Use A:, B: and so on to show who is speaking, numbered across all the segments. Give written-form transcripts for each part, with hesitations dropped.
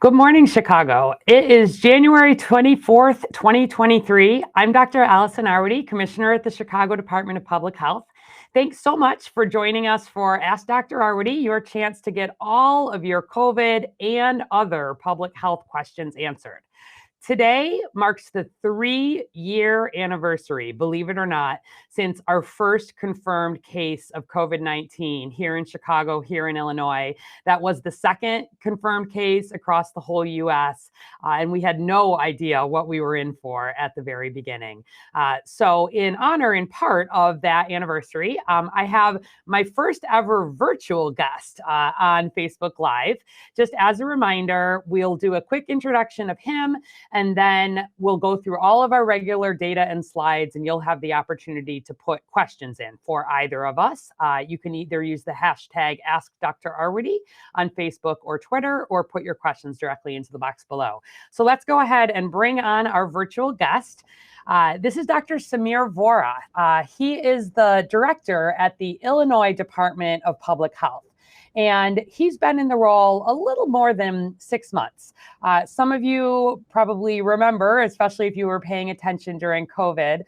A: Good morning, Chicago. It is January 24th, 2023. I'm Dr. Allison Arwady, Commissioner at the Chicago Department of Public Health. Thanks so much for joining us for Ask Dr. Arwady, your chance to get all of your COVID and other public health questions answered. Today marks the 3-year anniversary, believe it or not, since our first confirmed case of COVID-19 here in Chicago, here in Illinois. That was the second confirmed case across the whole US, and we had no idea what we were in for at the very beginning. So in honor, in part of that anniversary, I have my first ever virtual guest on Facebook Live. Just as a reminder, we'll do a quick introduction of him, and then we'll go through all of our regular data and slides, and you'll have the opportunity to put questions in for either of us. You can either use the hashtag AskDrArwady on Facebook or Twitter, or put your questions directly into the box below. So let's go ahead and bring on our virtual guest. This is Dr. Samir Vora. He is the director at the Illinois Department of Public Health. And he's been in the role a little more than 6 months. Some of you probably remember, especially if you were paying attention during COVID,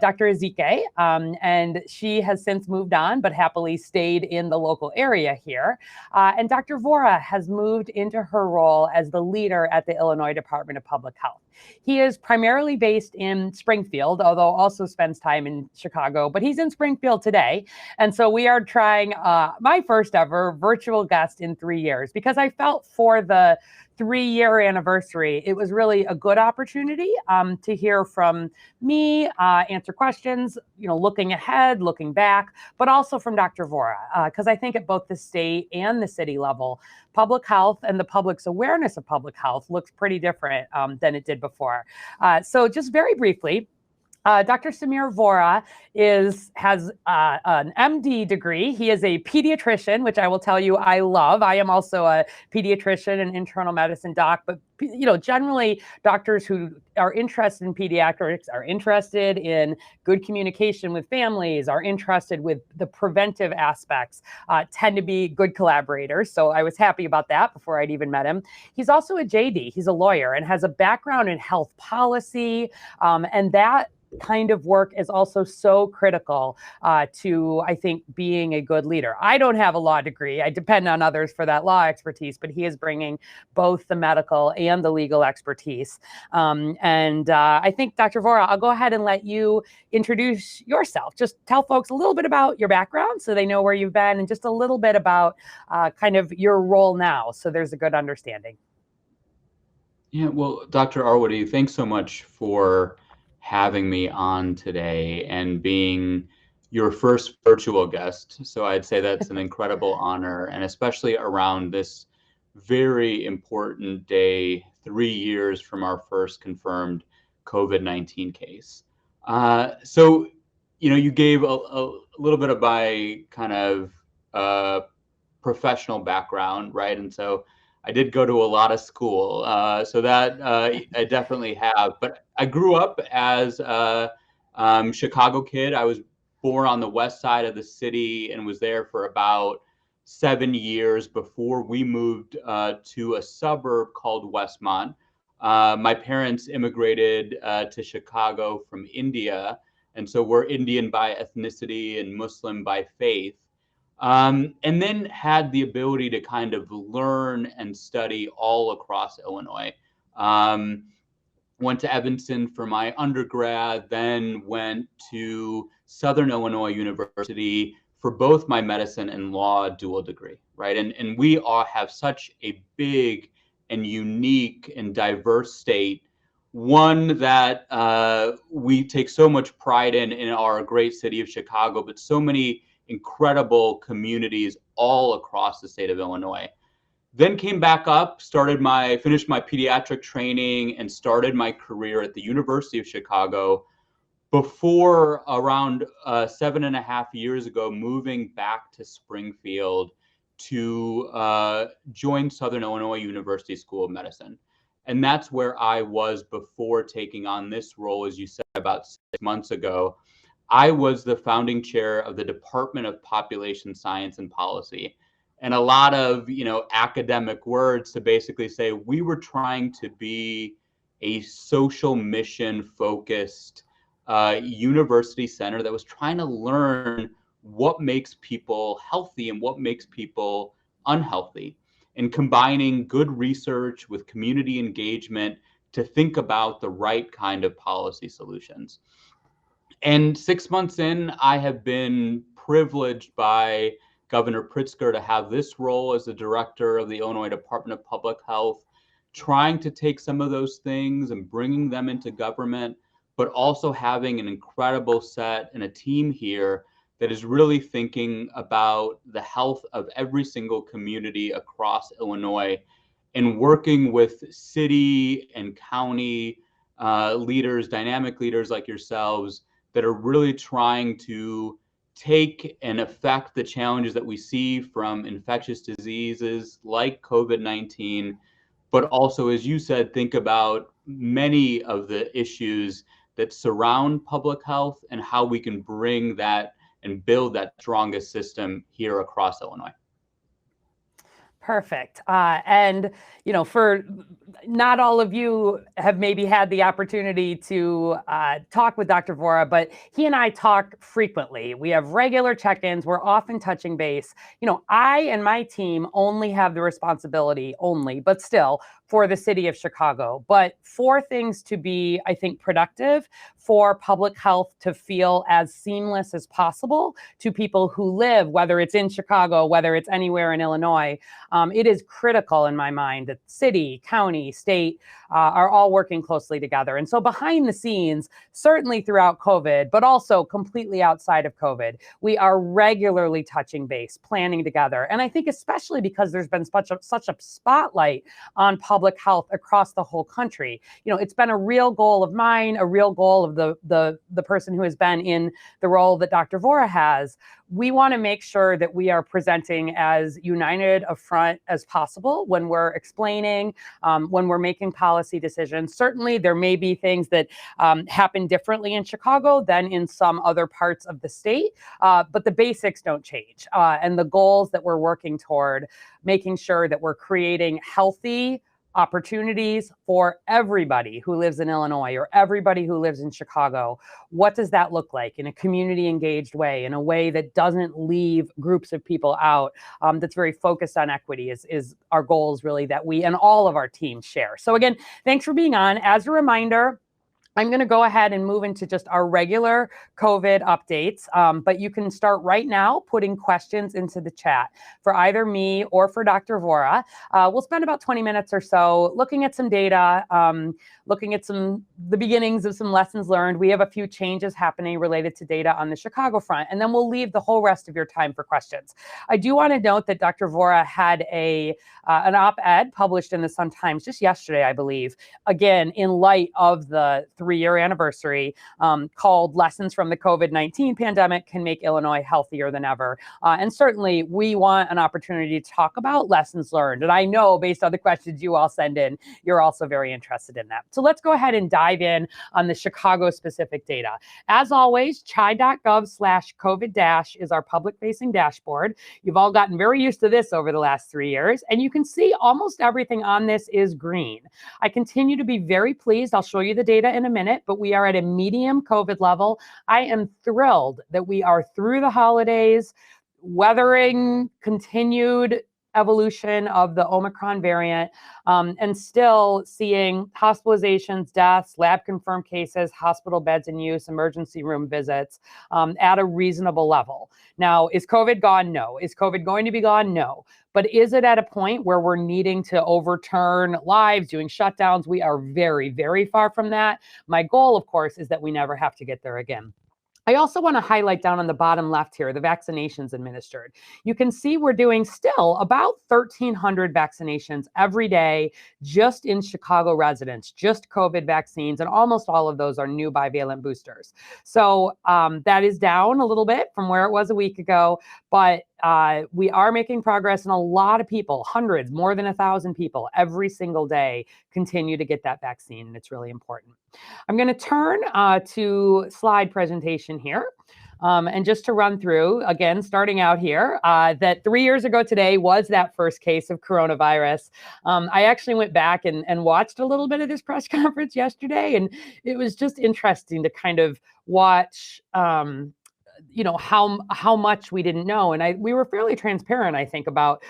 A: Dr. Ezike, and she has since moved on, but happily stayed in the local area here. And Dr. Vora has moved into her role as the leader at the Illinois Department of Public Health. He is primarily based in Springfield, although also spends time in Chicago, but he's in Springfield today. And so we are trying my first ever virtual guest in 3 years, because I felt for the 3-year anniversary, it was really a good opportunity to hear from me, answer questions, looking ahead, looking back, but also from Dr. Vora, because I think at both the state and the city level, public health and the public's awareness of public health looks pretty different than it did before. So just very briefly, Dr. Samir Vora has an MD degree. He is a pediatrician, which I will tell you I love. I am also a pediatrician and internal medicine doc, but generally doctors who are interested in pediatrics are interested in good communication with families, are interested with the preventive aspects, tend to be good collaborators. So I was happy about that before I'd even met him. He's also a JD. He's a lawyer and has a background in health policy, and that kind of work is also so critical to, I think, being a good leader. I don't have a law degree. I depend on others for that law expertise, but he is bringing both the medical and the legal expertise. And I think, Dr. Vora, I'll go ahead and let you introduce yourself. Just tell folks a little bit about your background so they know where you've been, and just a little bit about kind of your role now, so there's a good understanding.
B: Yeah, well, Dr. Arwady, thanks so much for having me on today and being your first virtual guest. So I'd say that's an incredible honor, and especially around this very important day, 3 years from our first confirmed COVID-19 case. So, you gave a little bit of my kind of professional background, right? And so I did go to a lot of school, so that I definitely have. But I grew up as a Chicago kid. I was born on the west side of the city and was there for about 7 years before we moved to a suburb called Westmont. My parents immigrated to Chicago from India, and so we're Indian by ethnicity and Muslim by faith. And then had the ability to kind of learn and study all across Illinois. Went to Evanston for my undergrad, then went to Southern Illinois University for both my medicine and law dual degree, right? And we all have such a big and unique and diverse state, one that we take so much pride in our great city of Chicago, but so many incredible communities all across the state of Illinois. Then came back up, finished my pediatric training and started my career at the University of Chicago before around 7.5 years ago, moving back to Springfield to join Southern Illinois University School of Medicine. And that's where I was before taking on this role, as you said, about 6 months ago. I was the founding chair of the Department of Population Science and Policy. and a lot of, academic words to basically say we were trying to be a social mission focused university center that was trying to learn what makes people healthy and what makes people unhealthy, and combining good research with community engagement to think about the right kind of policy solutions. And 6 months in, I have been privileged by Governor Pritzker to have this role as the director of the Illinois Department of Public Health, trying to take some of those things and bringing them into government, but also having an incredible set and a team here that is really thinking about the health of every single community across Illinois, and working with city and county leaders, dynamic leaders like yourselves, that are really trying to take and affect the challenges that we see from infectious diseases like COVID-19, but also, as you said, think about many of the issues that surround public health and how we can bring that and build that strongest system here across Illinois.
A: Perfect. And, for not all of you have maybe had the opportunity to talk with Dr. Vora, but he and I talk frequently. We have regular check-ins. We're often touching base. I and my team only have the responsibility but still, for the city of Chicago. But for things to be, I think, productive, for public health to feel as seamless as possible to people who live, whether it's in Chicago, whether it's anywhere in Illinois, it is critical in my mind that city, county, state are all working closely together. And so behind the scenes, certainly throughout COVID, but also completely outside of COVID, we are regularly touching base, planning together. And I think especially because there's been such a spotlight on public health across the whole country. It's been a real goal of mine, a real goal of the person who has been in the role that Dr. Vora has. We want to make sure that we are presenting as united a front as possible when we're explaining, when we're making policy decisions. Certainly, there may be things that happen differently in Chicago than in some other parts of the state, but the basics don't change. And the goals that we're working toward, making sure that we're creating healthy opportunities for everybody who lives in Illinois or everybody who lives in Chicago. What does that look like in a community engaged way, in a way that doesn't leave groups of people out, that's very focused on equity is our goals really that we and all of our teams share. So again, thanks for being on. As a reminder, I'm going to go ahead and move into just our regular COVID updates, but you can start right now putting questions into the chat for either me or for Dr. Vora. We'll spend about 20 minutes or so looking at some data, looking at the beginnings of some lessons learned. We have a few changes happening related to data on the Chicago front, and then we'll leave the whole rest of your time for questions. I do want to note that Dr. Vora had an op-ed published in the Sun-Times just yesterday, I believe, again, in light of the 3-year anniversary, called Lessons from the COVID-19 Pandemic Can Make Illinois Healthier Than Ever. And certainly we want an opportunity to talk about lessons learned. And I know based on the questions you all send in, you're also very interested in that. So let's go ahead and dive in on the Chicago specific data. As always, chi.gov/COVID- is our public facing dashboard. You've all gotten very used to this over the last 3 years, and you can see almost everything on this is green. I continue to be very pleased. I'll show you the data in a minute, but we are at a medium COVID level. I am thrilled that we are through the holidays, weathering continued evolution of the Omicron variant, and still seeing hospitalizations, deaths, lab confirmed cases, hospital beds in use, emergency room visits at a reasonable level. Now, is COVID gone? No. Is COVID going to be gone? No. But is it at a point where we're needing to overturn lives, doing shutdowns? We are very, very far from that. My goal, of course, is that we never have to get there again. I also want to highlight down on the bottom left here, the vaccinations administered. You can see we're doing still about 1,300 vaccinations every day, just in Chicago residents, just COVID vaccines, and almost all of those are new bivalent boosters. So that is down a little bit from where it was a week ago, but we are making progress, and a lot of people, hundreds, more than 1,000 people every single day continue to get that vaccine, and it's really important. I'm going to turn to slide presentation here. And just to run through, again, starting out here, that 3 years ago today was that first case of coronavirus. I actually went back and watched a little bit of this press conference yesterday, and it was just interesting to kind of watch how much we didn't know. And we were fairly transparent, I think, about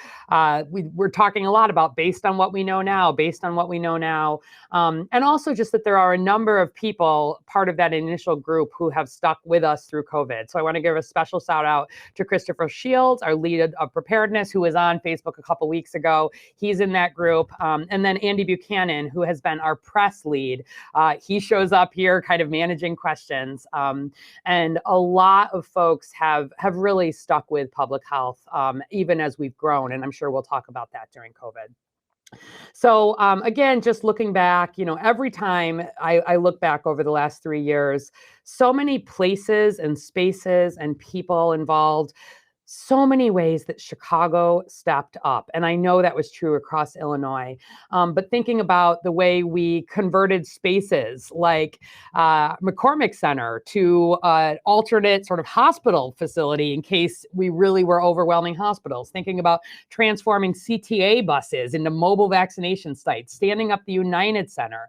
A: we're talking a lot about based on what we know now, and also just that there are a number of people part of that initial group who have stuck with us through COVID. So I want to give a special shout out to Christopher Shields, our lead of preparedness, who was on Facebook a couple weeks ago. He's in that group. And then Andy Buchanan, who has been our press lead. He shows up here kind of managing questions. And a lot of folks have really stuck with public health, even as we've grown. And I'm sure we'll talk about that during COVID. So again, just looking back, every time I look back over the last 3 years, so many places and spaces and people involved, so many ways that Chicago stepped up. And I know that was true across Illinois. But thinking about the way we converted spaces like McCormick Center to an alternate sort of hospital facility in case we really were overwhelming hospitals, thinking about transforming CTA buses into mobile vaccination sites, standing up the United Center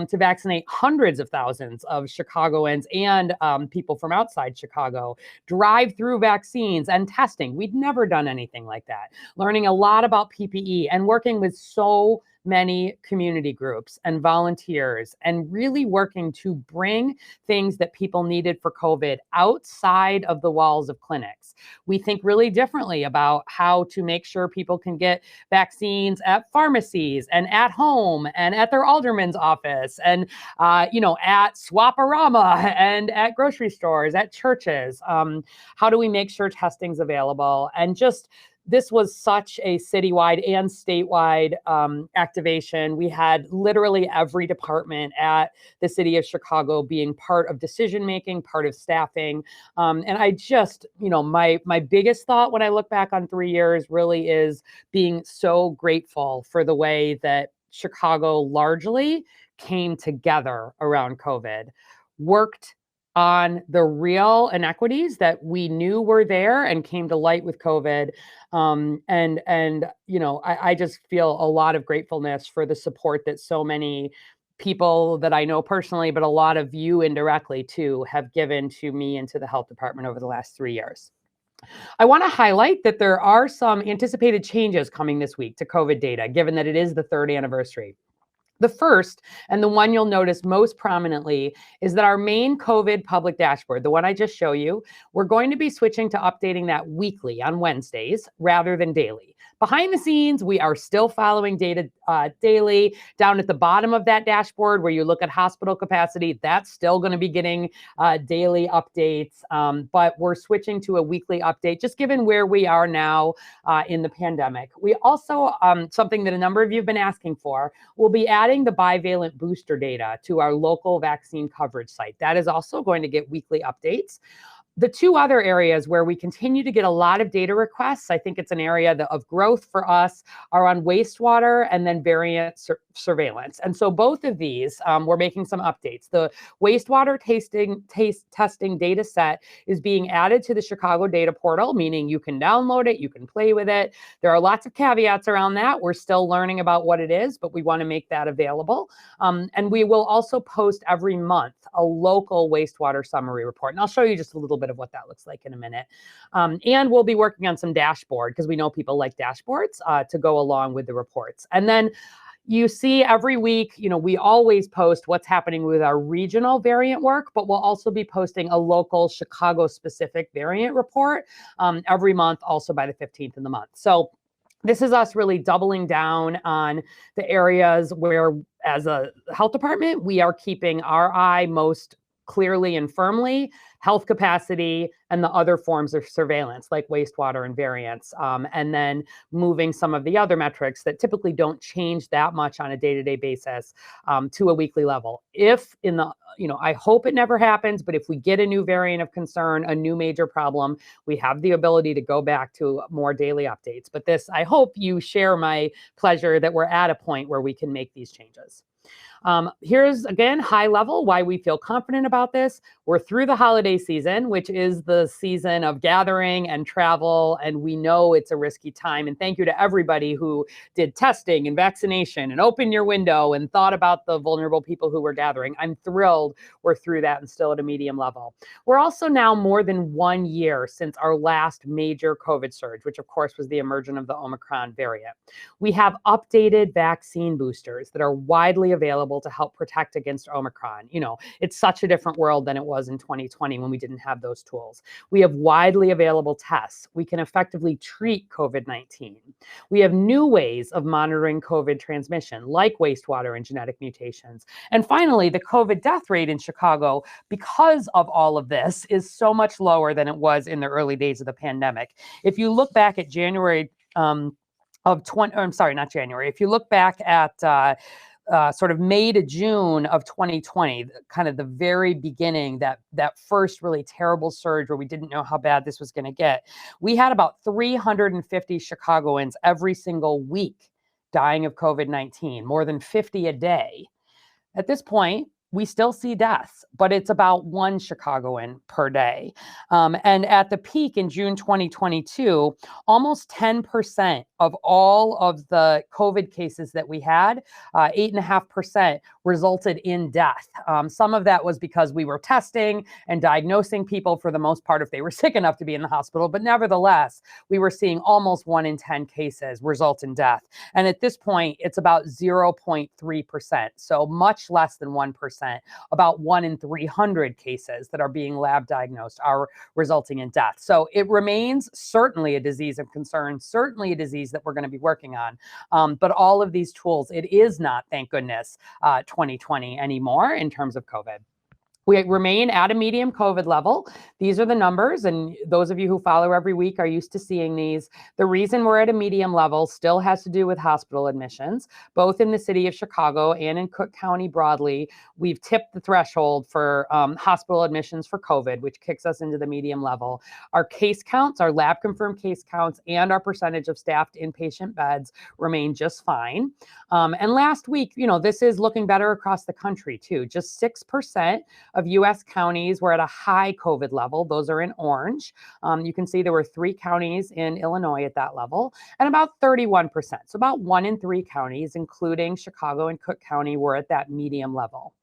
A: to vaccinate hundreds of thousands of Chicagoans and people from outside Chicago, drive-through vaccines and testing. We'd never done anything like that. Learning a lot about PPE and working with so many community groups and volunteers and really working to bring things that people needed for COVID outside of the walls of clinics. We think really differently about how to make sure people can get vaccines at pharmacies and at home and at their alderman's office and, at Swaparama and at grocery stores, at churches. How do we make sure testing's available? And just this was such a citywide and statewide activation. We had literally every department at the city of Chicago being part of decision-making, part of staffing. And I just, my biggest thought when I look back on 3 years really is being so grateful for the way that Chicago largely came together around COVID, worked on the real inequities that we knew were there and came to light with COVID. I just feel a lot of gratefulness for the support that so many people that I know personally, but a lot of you indirectly too, have given to me and to the health department over the last 3 years. I want to highlight that there are some anticipated changes coming this week to COVID data, given that it is the 3rd anniversary. The first, and the one you'll notice most prominently, is that our main COVID public dashboard, the one I just showed you, we're going to be switching to updating that weekly on Wednesdays rather than daily. Behind the scenes, we are still following data daily. Down at the bottom of that dashboard where you look at hospital capacity, that's still going to be getting daily updates, but we're switching to a weekly update, just given where we are now in the pandemic. We also, something that a number of you have been asking for, will be adding the bivalent booster data to our local vaccine coverage site. That is also going to get weekly updates. The two other areas where we continue to get a lot of data requests, I think it's an area of growth for us, are on wastewater and then variant surveillance. And so both of these, we're making some updates. The wastewater testing data set is being added to the Chicago data portal, meaning you can download it, you can play with it. There are lots of caveats around that. We're still learning about what it is, but we want to make that available. And we will also post every month a local wastewater summary report. And I'll show you just a little bit of what that looks like in a minute. And we'll be working on some dashboard because we know people like dashboards to go along with the reports. And then you see every week, we always post what's happening with our regional variant work, but we'll also be posting a local Chicago specific variant report every month, also by the 15th of the month. So this is us really doubling down on the areas where, as a health department, we are keeping our eye most clearly and firmly, health capacity, and the other forms of surveillance like wastewater and variants, and then moving some of the other metrics that typically don't change that much on a day-to-day basis to a weekly level. If in the, I hope it never happens, but if we get a new variant of concern, a new major problem, we have the ability to go back to more daily updates. But this, I hope you share my pleasure that we're at a point where we can make these changes. Here's, again, high level, why we feel confident about this. We're through the holiday season, which is the a season of gathering and travel, and we know it's a risky time. And thank you to everybody who did testing and vaccination and opened your window and thought about the vulnerable people who were gathering. I'm thrilled we're through that and still at a medium level. We're also now more than 1 year since our last major COVID surge, which of course was the emergence of the Omicron variant. We have updated vaccine boosters that are widely available to help protect against Omicron. It's such a different world than it was in 2020 when we didn't have those tools. We have widely available tests. We can effectively treat COVID-19. We have new ways of monitoring COVID transmission, like wastewater and genetic mutations. And finally, the COVID death rate in Chicago, because of all of this, is so much lower than it was in the early days of the pandemic. If you look back at January not January. If you look back at sort of May to June of 2020, kind of the very beginning, that first really terrible surge where we didn't know how bad this was going to get, we had about 350 Chicagoans every single week dying of COVID-19, more than 50 a day. At this point, we still see deaths, but it's about 1 Chicagoan per day. And at the peak in June 2022, almost 10% of all of the COVID cases that we had, 8.5%, resulted in death. Some of that was because we were testing and diagnosing people for the most part if they were sick enough to be in the hospital. But nevertheless, we were seeing almost 1 in 10 cases result in death. And at this point, it's about 0.3%. So much less than 1%. About 1 in 300 cases that are being lab diagnosed are resulting in death. So it remains certainly a disease of concern, certainly a disease that we're going to be working on. But all of these tools, it is not, thank goodness, 2020 anymore in terms of COVID. We remain at a medium COVID level. These are the numbers, and those of you who follow every week are used to seeing these. The reason we're at a medium level still has to do with hospital admissions, both in the city of Chicago and in Cook County broadly. We've tipped the threshold for hospital admissions for COVID, which kicks us into the medium level. Our case counts, our lab confirmed case counts, and our percentage of staffed inpatient beds remain just fine. And last week, this is looking better across the country too. Just 6% of U.S. counties were at a high COVID level. Those are in orange. You can see there were 3 counties in Illinois at that level, and about 31%. So about 1 in 3 counties, including Chicago and Cook County, were at that medium level.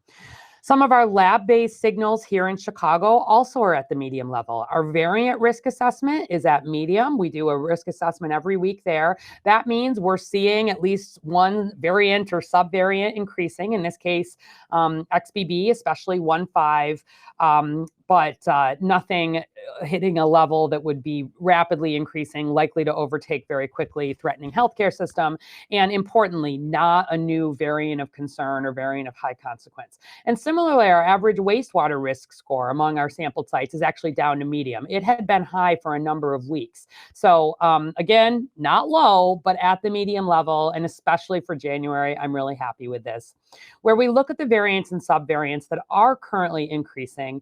A: Some of our lab-based signals here in Chicago also are at the medium level. Our variant risk assessment is at medium. We do a risk assessment every week there. That means we're seeing at least one variant or subvariant increasing, in this case, XBB, especially 1.5. But nothing hitting a level that would be rapidly increasing, likely to overtake very quickly, threatening healthcare system, and importantly, not a new variant of concern or variant of high consequence. And similarly, our average wastewater risk score among our sampled sites is actually down to medium. It had been high for a number of weeks. So again, not low, but at the medium level, and especially for January, I'm really happy with this. Where we look at the variants and subvariants that are currently increasing,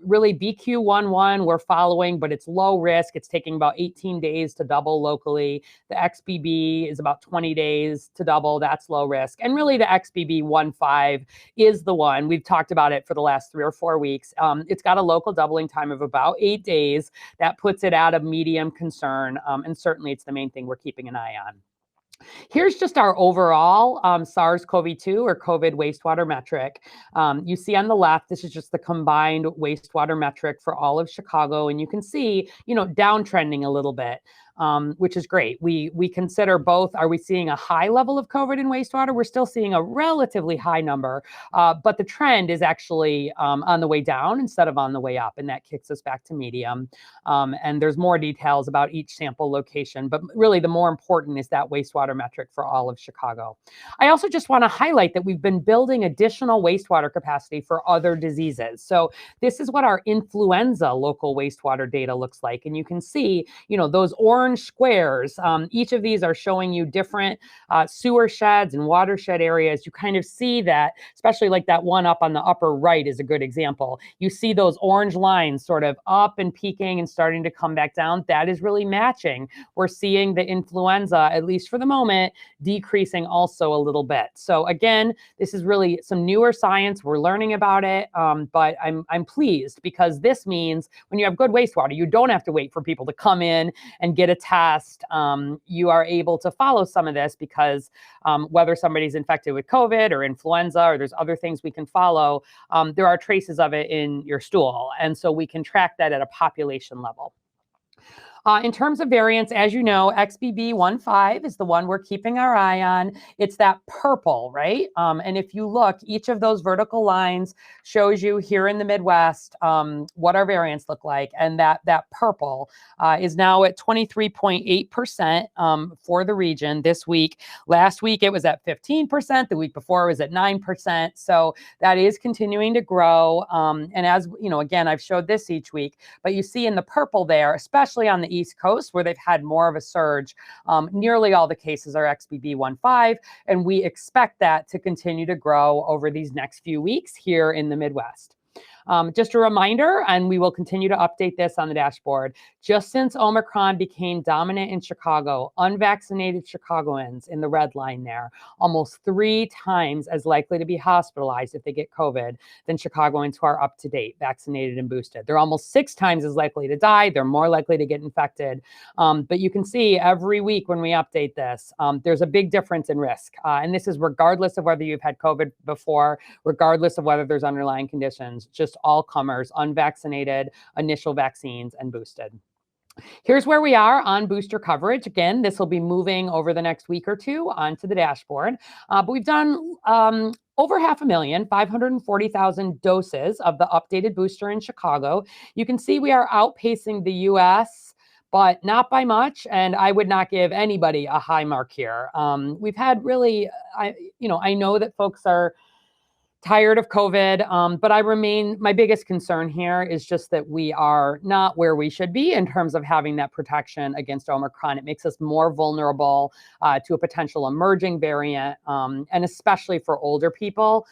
A: really BQ.1.1 we're following, but it's low risk. It's taking about 18 days to double locally. The XBB is about 20 days to double. That's low risk. And really the XBB.1.5 is the one. We've talked about it for the last 3 or 4 weeks. It's got a local doubling time of about 8 days. That puts it at a medium concern. And certainly it's the main thing we're keeping an eye on. Here's just our overall SARS-CoV-2 or COVID wastewater metric. You see on the left, this is just the combined wastewater metric for all of Chicago. And you can see, downtrending a little bit. Which is great. We consider both. Are we seeing a high level of COVID in wastewater? We're still seeing a relatively high number, but the trend is actually on the way down instead of on the way up, and that kicks us back to medium. And there's more details about each sample location, but really the more important is that wastewater metric for all of Chicago. I also just want to highlight that we've been building additional wastewater capacity for other diseases. So this is what our influenza local wastewater data looks like, and you can see, those orange orange squares. Each of these are showing you different sewer sheds and watershed areas. You kind of see that, especially like that one up on the upper right is a good example. You see those orange lines sort of up and peaking and starting to come back down. That is really matching. We're seeing the influenza, at least for the moment, decreasing also a little bit. So again, this is really some newer science. We're learning about it, but I'm pleased because this means when you have good wastewater, you don't have to wait for people to come in and get a test. You are able to follow some of this because whether somebody's infected with COVID or influenza, or there's other things we can follow, there are traces of it in your stool. And so we can track that at a population level. In terms of variants, as you know, XBB.1.5 is the one we're keeping our eye on. It's that purple, right? And if you look, each of those vertical lines shows you here in the Midwest what our variants look like. And that purple is now at 23.8% for the region this week. Last week, it was at 15%. The week before, it was at 9%. So that is continuing to grow. And as you know, again, I've showed this each week, but you see in the purple there, especially on the East Coast where they've had more of a surge, nearly all the cases are XBB.1.5, and we expect that to continue to grow over these next few weeks here in the Midwest. Just a reminder, and we will continue to update this on the dashboard, just since Omicron became dominant in Chicago, unvaccinated Chicagoans in the red line there, almost 3 times as likely to be hospitalized if they get COVID than Chicagoans who are up to date, vaccinated and boosted. They're almost 6 times as likely to die. They're more likely to get infected. But you can see every week when we update this, there's a big difference in risk. And this is regardless of whether you've had COVID before, regardless of whether there's underlying conditions, just all comers, unvaccinated, initial vaccines, and boosted. Here's where we are on booster coverage. Again, this will be moving over the next week or two onto the dashboard. But we've done over 500,000, 540,000 doses of the updated booster in Chicago. You can see we are outpacing the US, but not by much. And I would not give anybody a high mark here. We've had really, I know that folks are tired of COVID, but my biggest concern here is just that we are not where we should be in terms of having that protection against Omicron. It makes us more vulnerable to a potential emerging variant, and especially for older people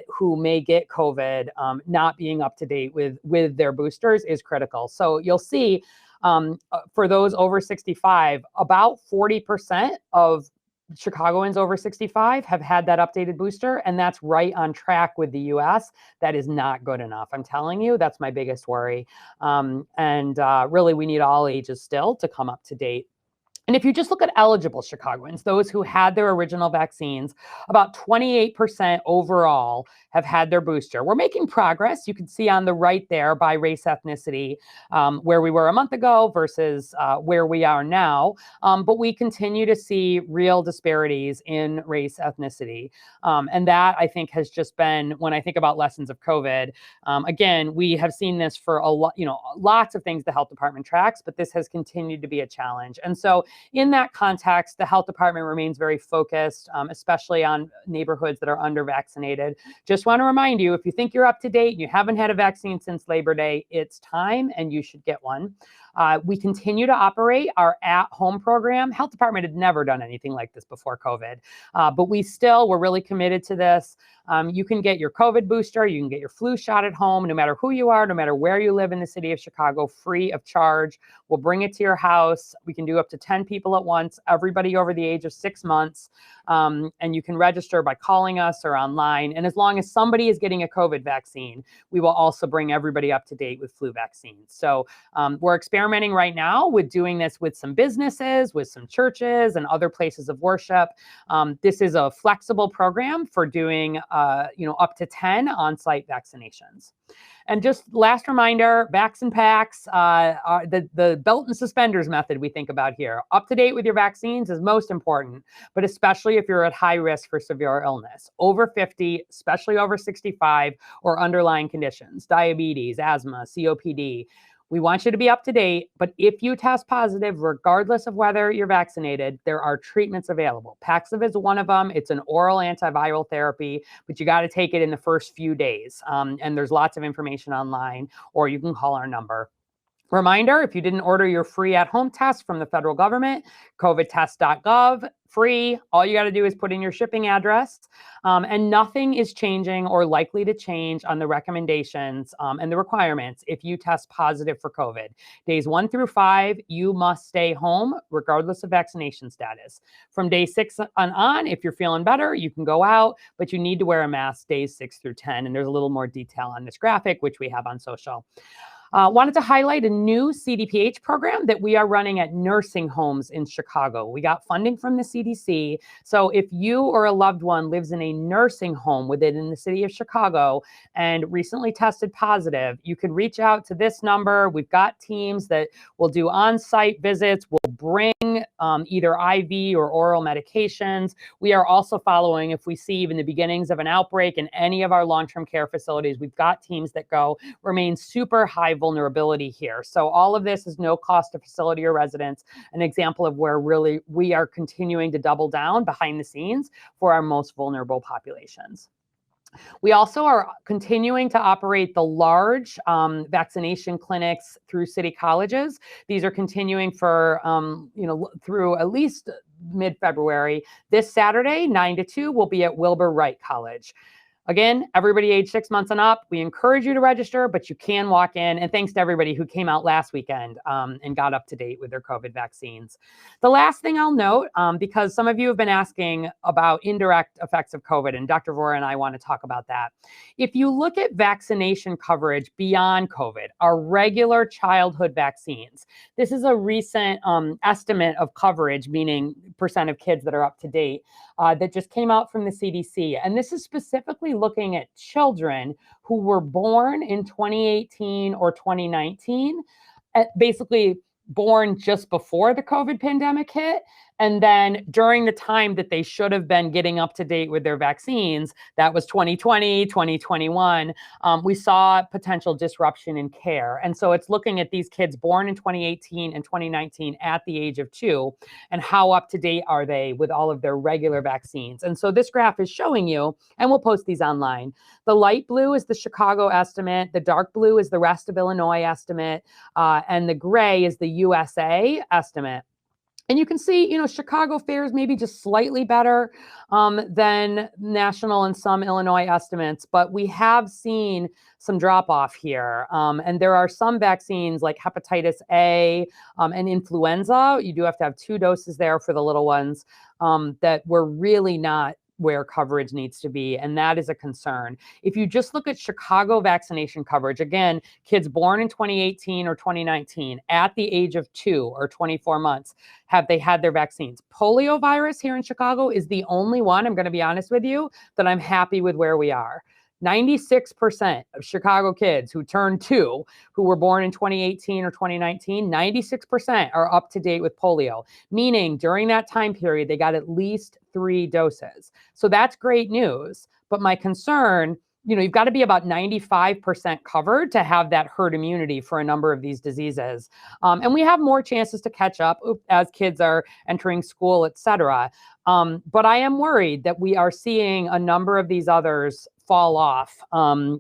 A: who may get COVID, not being up to date with their boosters is critical. So you'll see for those over 65, about 40% of Chicagoans over 65 have had that updated booster, and that's right on track with the US. That is not good enough. I'm telling you, that's my biggest worry. Really, we need all ages still to come up to date. And if you just look at eligible Chicagoans, those who had their original vaccines, about 28% overall have had their booster. We're making progress. You can see on the right there by race ethnicity, where we were a month ago versus where we are now. But we continue to see real disparities in race ethnicity. And that, I think, has just been, when I think about lessons of COVID, again, we have seen this for lots of things the health department tracks, but this has continued to be a challenge. And so in that context, the health department remains very focused, especially on neighborhoods that are under-vaccinated. Just want to remind you, if you think you're up to date and you haven't had a vaccine since Labor Day, it's time and you should get one. We continue to operate our at-home program. Health department had never done anything like this before COVID, but we're really committed to this. You can get your COVID booster, you can get your flu shot at home, no matter who you are, no matter where you live in the city of Chicago, free of charge. We'll bring it to your house. We can do up to 10 people at once, everybody over the age of 6 months. And you can register by calling us or online. And as long as somebody is getting a COVID vaccine, we will also bring everybody up to date with flu vaccines. So we're experimenting right now with doing this with some businesses, with some churches and other places of worship. This is a flexible program for doing up to 10 on-site vaccinations. And just last reminder, vax and packs, the belt and suspenders method we think about here. Up to date with your vaccines is most important, but especially if you're at high risk for severe illness, over 50, especially over 65, or underlying conditions, diabetes, asthma, COPD. We want you to be up to date, but if you test positive, regardless of whether you're vaccinated, there are treatments available. Paxlovid is one of them. It's an oral antiviral therapy, but you got to take it in the first few days. And there's lots of information online, or you can call our number. Reminder, if you didn't order your free at-home test from the federal government, covidtest.gov, free. All you got to do is put in your shipping address, and nothing is changing or likely to change on the recommendations and the requirements if you test positive for COVID. Days 1 through 5, you must stay home regardless of vaccination status. From day 6 on, if you're feeling better, you can go out, but you need to wear a mask days 6 through 10. And there's a little more detail on this graphic, which we have on social. Wanted to highlight a new CDPH program that we are running at nursing homes in Chicago. We got funding from the CDC. So if you or a loved one lives in a nursing home within the city of Chicago and recently tested positive, you can reach out to this number. We've got teams that will do on-site visits, will bring either IV or oral medications. We are also following, if we see even the beginnings of an outbreak in any of our long-term care facilities, we've got teams that go, remain super high vulnerability here. So all of this is no cost to facility or residents, an example of where really we are continuing to double down behind the scenes for our most vulnerable populations. We also are continuing to operate the large vaccination clinics through city colleges. These are continuing for, through at least mid-February. This Saturday, 9 to 2, will be at Wilbur Wright College. Again, everybody age 6 months and up, we encourage you to register, but you can walk in. And thanks to everybody who came out last weekend and got up to date with their COVID vaccines. The last thing I'll note, because some of you have been asking about indirect effects of COVID, and Dr. Vora and I want to talk about that. If you look at vaccination coverage beyond COVID, our regular childhood vaccines, this is a recent estimate of coverage, meaning percent of kids that are up to date, that just came out from the CDC. And this is specifically looking at children who were born in 2018 or 2019, basically born just before the COVID pandemic hit. And then during the time that they should have been getting up to date with their vaccines, that was 2020, 2021, we saw potential disruption in care. And so it's looking at these kids born in 2018 and 2019 at the age of 2, and how up to date are they with all of their regular vaccines. And so this graph is showing you, and we'll post these online. The light blue is the Chicago estimate, the dark blue is the rest of Illinois estimate, and the gray is the USA estimate. And you can see, Chicago fares maybe just slightly better than national and some Illinois estimates, but we have seen some drop off here. And there are some vaccines like hepatitis A and influenza. You do have to have 2 doses there for the little ones that were really not where coverage needs to be. And that is a concern. If you just look at Chicago vaccination coverage, again, kids born in 2018 or 2019 at the age of 2 or 24 months, have they had their vaccines? Polio virus here in Chicago is the only one, I'm going to be honest with you, that I'm happy with where we are. 96% of Chicago kids who turned 2, who were born in 2018 or 2019, 96% are up to date with polio, meaning during that time period, they got at least 3 doses. So that's great news. But my concern, you've got to be about 95% covered to have that herd immunity for a number of these diseases. And we have more chances to catch up as kids are entering school, et cetera. But I am worried that we are seeing a number of these others fall off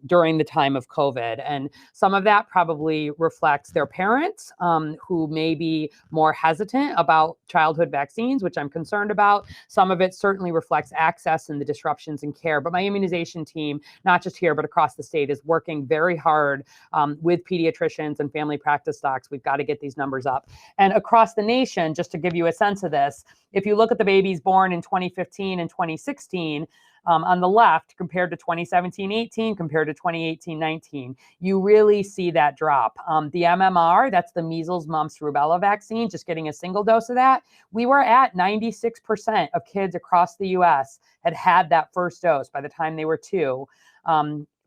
A: during the time of COVID. And some of that probably reflects their parents who may be more hesitant about childhood vaccines, which I'm concerned about. Some of it certainly reflects access and the disruptions in care. But my immunization team, not just here, but across the state, is working very hard with pediatricians and family practice docs. We've got to get these numbers up. And across the nation, just to give you a sense of this, if you look at the babies born in 2015 and 2016, on the left, compared to 2017-18, compared to 2018-19, you really see that drop. The MMR, that's the measles, mumps, rubella vaccine, just getting a single dose of that, we were at 96% of kids across the US had that first dose by the time they were 2.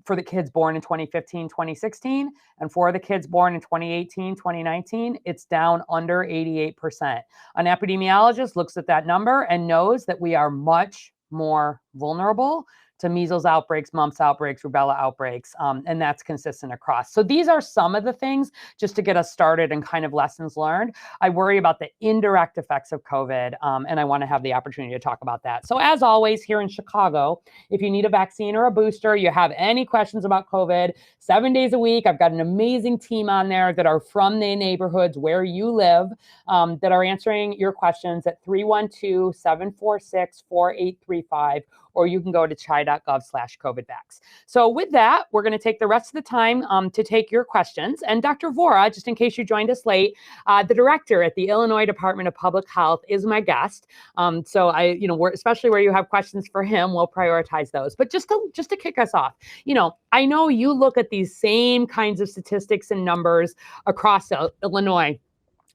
A: For the kids born in 2015, 2016, and for the kids born in 2018, 2019, it's down under 88%. An epidemiologist looks at that number and knows that we are much more vulnerable to measles outbreaks, mumps outbreaks, rubella outbreaks, and that's consistent across. So these are some of the things just to get us started and kind of lessons learned. I worry about the indirect effects of COVID, and I want to have the opportunity to talk about that. So as always, here in Chicago, if you need a vaccine or a booster, you have any questions about COVID, 7 days a week, I've got an amazing team on there that are from the neighborhoods where you live, that are answering your questions at 312-746-4835, or you can go to chai.gov/COVIDvax. So with that, we're going to take the rest of the time to take your questions. And Dr. Vora, just in case you joined us late, the director at the Illinois Department of Public Health is my guest. So especially where you have questions for him, we'll prioritize those. But just to kick us off, I know you look at these same kinds of statistics and numbers across Illinois.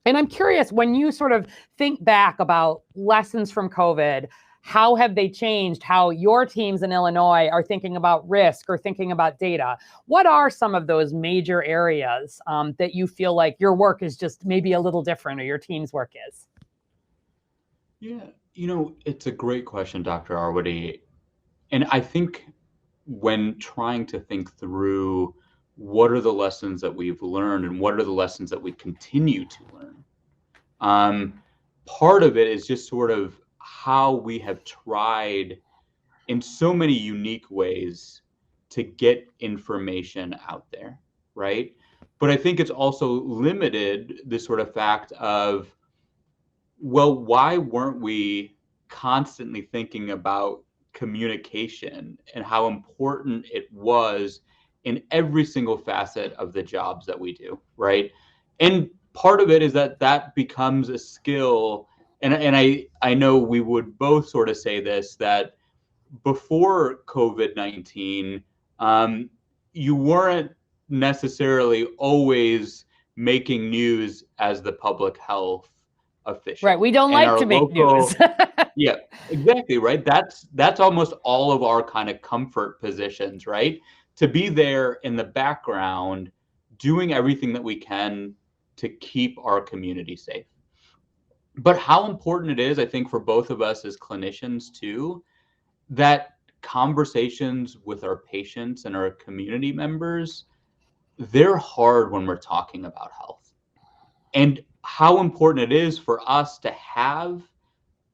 A: And I'm curious, when you sort of think back about lessons from COVID, how have they changed how your teams in Illinois are thinking about risk or thinking about data? What are some of those major areas that you feel like your work is just maybe a little different, or your team's work is?
B: Yeah, it's a great question, Dr. Arwady. And I think when trying to think through what are the lessons that we've learned and what are the lessons that we continue to learn, part of it is just sort of how we have tried in so many unique ways to get information out there, right? But I think it's also limited the sort of fact of, well, why weren't we constantly thinking about communication and how important it was in every single facet of the jobs that we do, right? And part of it is that becomes a skill. And I know we would both sort of say this, that before COVID-19, you weren't necessarily always making news as the public health official.
A: Right. We don't like to make news.
B: Yeah, exactly. Right. That's almost all of our kind of comfort positions, right? To be there in the background, doing everything that we can to keep our community safe. But how important it is, I think, for both of us as clinicians too, that conversations with our patients and our community members, they're hard when we're talking about health. And how important it is for us to have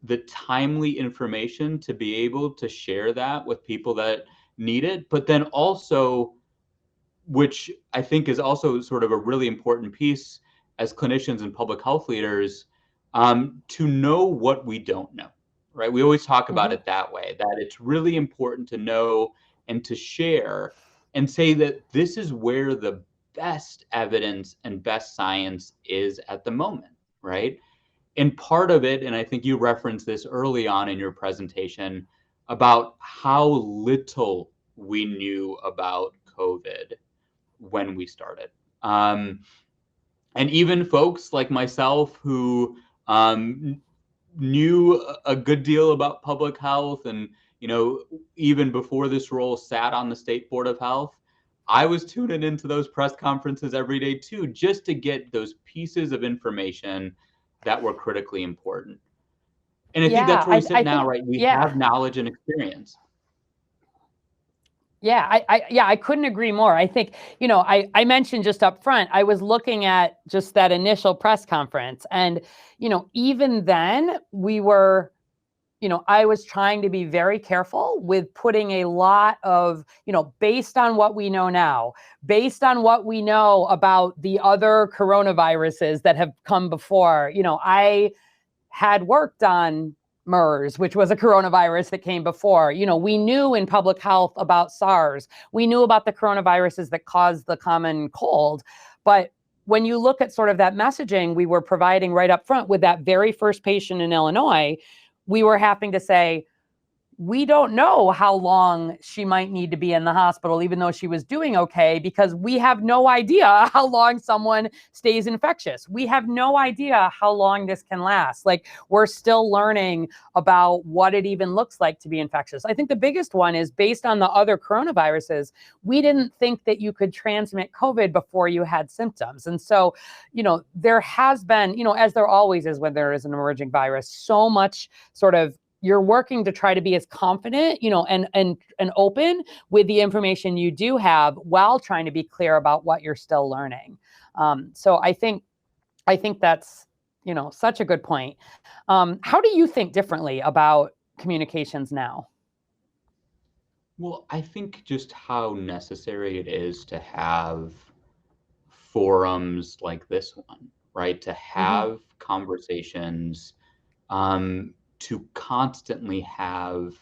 B: the timely information to be able to share that with people that need it, but then also, which I think is also sort of a really important piece as clinicians and public health leaders, to know what we don't know, right? We always talk about it that way, that it's really important to know and to share and say that this is where the best evidence and best science is at the moment, right? And part of it, and I think you referenced this early on in your presentation, about how little we knew about COVID when we started. And even folks like myself who knew a good deal about public health and, even before this role sat on the State Board of Health, I was tuning into those press conferences every day too, just to get those pieces of information that were critically important. And I think that's where we sit now, right? We have knowledge and experience.
A: Yeah, I couldn't agree more. I think, I mentioned just up front, I was looking at just that initial press conference, and, even then we were, I was trying to be very careful with putting a lot of, based on what we know now, based on what we know about the other coronaviruses that have come before, I had worked on MERS, which was a coronavirus that came before. We knew in public health about SARS. We knew about the coronaviruses that caused the common cold. But when you look at sort of that messaging we were providing right up front with that very first patient in Illinois, we were having to say, we don't know how long she might need to be in the hospital, even though she was doing okay, because we have no idea how long someone stays infectious. We have no idea how long this can last. Like, we're still learning about what it even looks like to be infectious. I think the biggest one is, based on the other coronaviruses, we didn't think that you could transmit COVID before you had symptoms. And so, there has been, as there always is when there is an emerging virus, so much sort of you're working to try to be as confident, and open with the information you do have, while trying to be clear about what you're still learning. So I think that's, such a good point. How do you think differently about communications now?
B: Well, I think just how necessary it is to have forums like this one, right? To
A: Hmm.
B: have conversations, to constantly have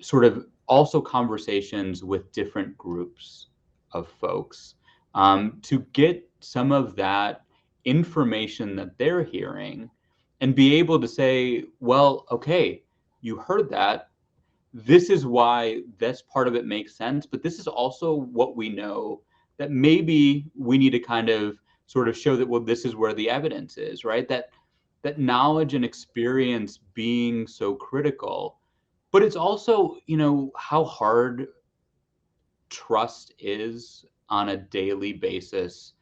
B: sort of also conversations with different groups of folks, to get some of that information that they're hearing and be able to say, well, okay, you heard that. This is why this part of it makes sense, but this is also what we know that maybe we need to kind of sort of show that, well, this is where the evidence is, right? That knowledge and experience being so critical. But it's also, how hard trust is on a daily basis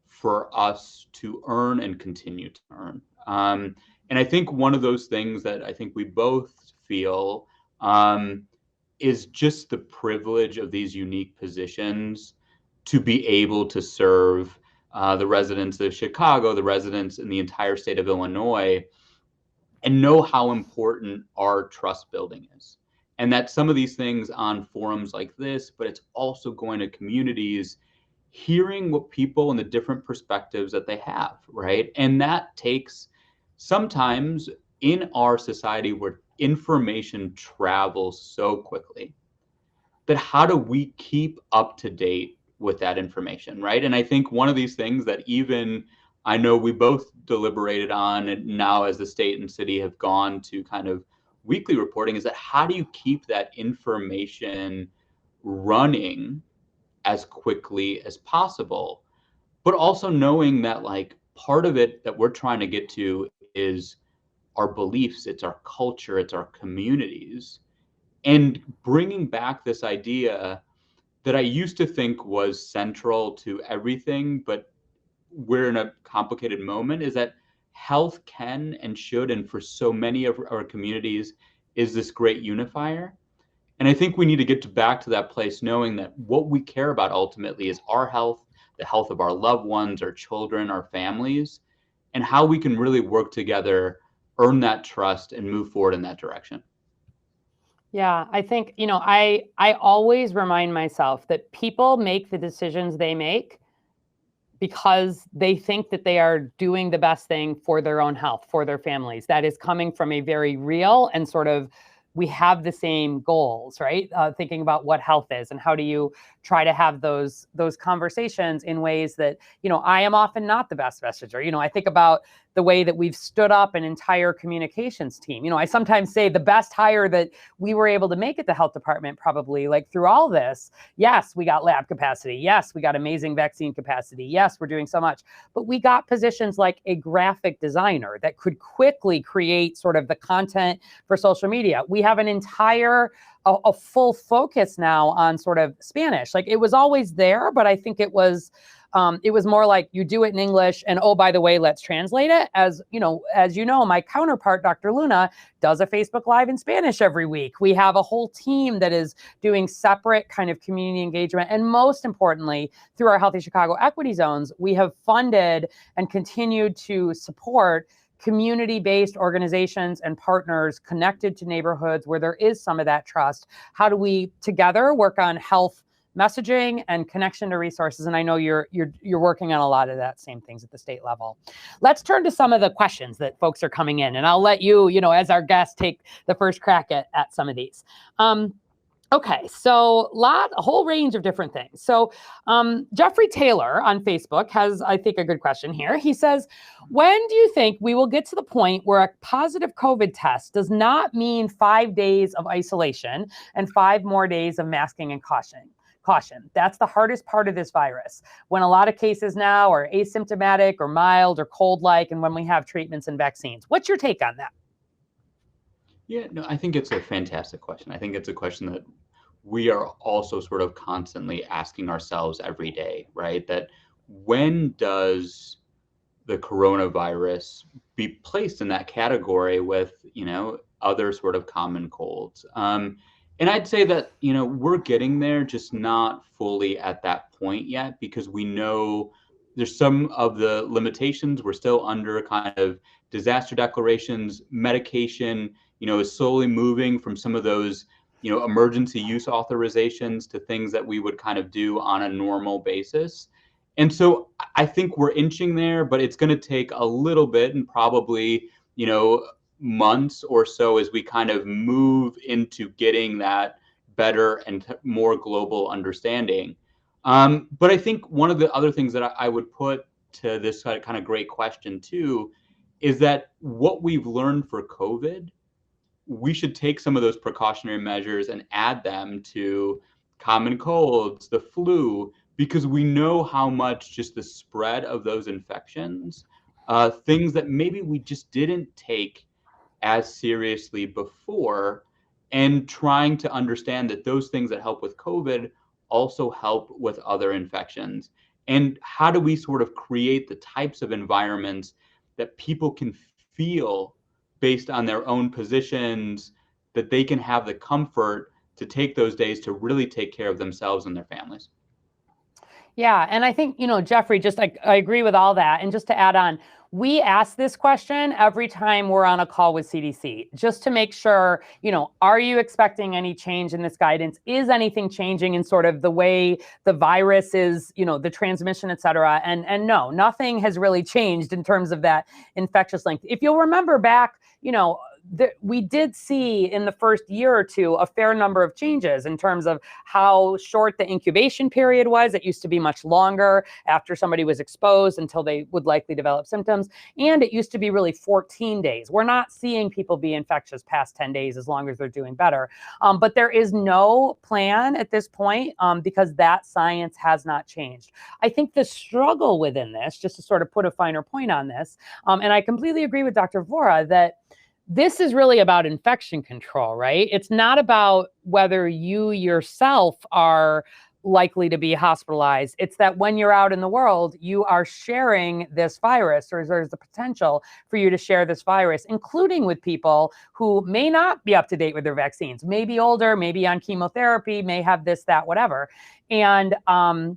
B: for us to earn and continue to earn. And I think one of those things that I think we both feel, is just the privilege of these unique positions to be able to serve the residents of Chicago, the residents in the entire state of Illinois, and know how important our trust building is. And that some of these things on forums like this, but it's also going to communities, hearing what people and the different perspectives that they have, right? And that takes sometimes in our society where information travels so quickly, that how do we keep up to date with that information, right? And I think one of these things that even I know we both deliberated on, and now as the state and city have gone to kind of weekly reporting, is that how do you keep that information running as quickly as possible, but also knowing that like part of it that we're trying to get to is our beliefs, it's our culture, it's our communities, and bringing back this idea that I used to think was central to everything, but we're in a complicated moment, is that health can and should, and for so many of our communities, is this great unifier. And I think we need to get back to that place, knowing that what we care about ultimately is our health, the health of our loved ones, our children, our families, and how we can really work together, earn that trust, and move forward in that direction.
A: Yeah, I think, I always remind myself that people make the decisions they make because they think that they are doing the best thing for their own health, for their families. That is coming from a very real and sort of, we have the same goals, right? Thinking about what health is and how do you try to have those conversations in ways that, I am often not the best messenger. I think about the way that we've stood up an entire communications team. I sometimes say the best hire that we were able to make at the health department, probably like through all this. Yes, we got lab capacity. Yes, we got amazing vaccine capacity. Yes, we're doing so much, but we got positions like a graphic designer that could quickly create sort of the content for social media. We have an entire a full focus now on sort of Spanish. Like it was always there, but I think it was more like you do it in English and, oh, by the way, let's translate it. As my counterpart, Dr. Luna, does a Facebook Live in Spanish every week. We have a whole team that is doing separate kind of community engagement. And most importantly, through our Healthy Chicago Equity Zones, we have funded and continued to support community-based organizations and partners connected to neighborhoods where there is some of that trust. How do we together work on health messaging and connection to resources? And I know you're working on a lot of that same things at the state level. Let's turn to some of the questions that folks are coming in, and I'll let you, as our guest, take the first crack at some of these. Okay, so a whole range of different things. So Jeffrey Taylor on Facebook has, I think, a good question here. He says, when do you think we will get to the point where a positive COVID test does not mean 5 days of isolation and 5 more days of masking and caution? That's the hardest part of this virus. When a lot of cases now are asymptomatic or mild or cold-like, and when we have treatments and vaccines. What's your take on that?
B: Yeah, no, I think it's a fantastic question. I think it's a question that we are also sort of constantly asking ourselves every day, right? That when does the coronavirus be placed in that category with, other sort of common colds. And I'd say that, we're getting there, just not fully at that point yet, because we know there's some of the limitations. We're still under kind of disaster declarations. Medication, is slowly moving from some of those, emergency use authorizations to things that we would kind of do on a normal basis. And so I think we're inching there, but it's going to take a little bit, and probably, months or so as we kind of move into getting that better and more global understanding. But I think one of the other things that I would put to this kind of great question too is that what we've learned for COVID, we should take some of those precautionary measures and add them to common colds, the flu, because we know how much just the spread of those infections, things that maybe we just didn't take as seriously before, and trying to understand that those things that help with COVID also help with other infections. And how do we sort of create the types of environments that people can feel based on their own positions, that they can have the comfort to take those days to really take care of themselves and their families?
A: Yeah. And I think, Jeffrey, just I agree with all that. And just to add on, we ask this question every time we're on a call with CDC, just to make sure, are you expecting any change in this guidance? Is anything changing in sort of the way the virus is, the transmission, et cetera? And no, nothing has really changed in terms of that infectious length. If you'll remember back, we did see in the first year or two a fair number of changes in terms of how short the incubation period was. It used to be much longer after somebody was exposed until they would likely develop symptoms. And it used to be really 14 days. We're not seeing people be infectious past 10 days as long as they're doing better. But there is no plan at this point because that science has not changed. I think the struggle within this, just to sort of put a finer point on this, and I completely agree with Dr. Vora that this is really about infection control, right? It's not about whether you yourself are likely to be hospitalized. It's that when you're out in the world, you are sharing this virus, or there's the potential for you to share this virus, including with people who may not be up to date with their vaccines, may be older, maybe on chemotherapy, may have this, that, whatever. And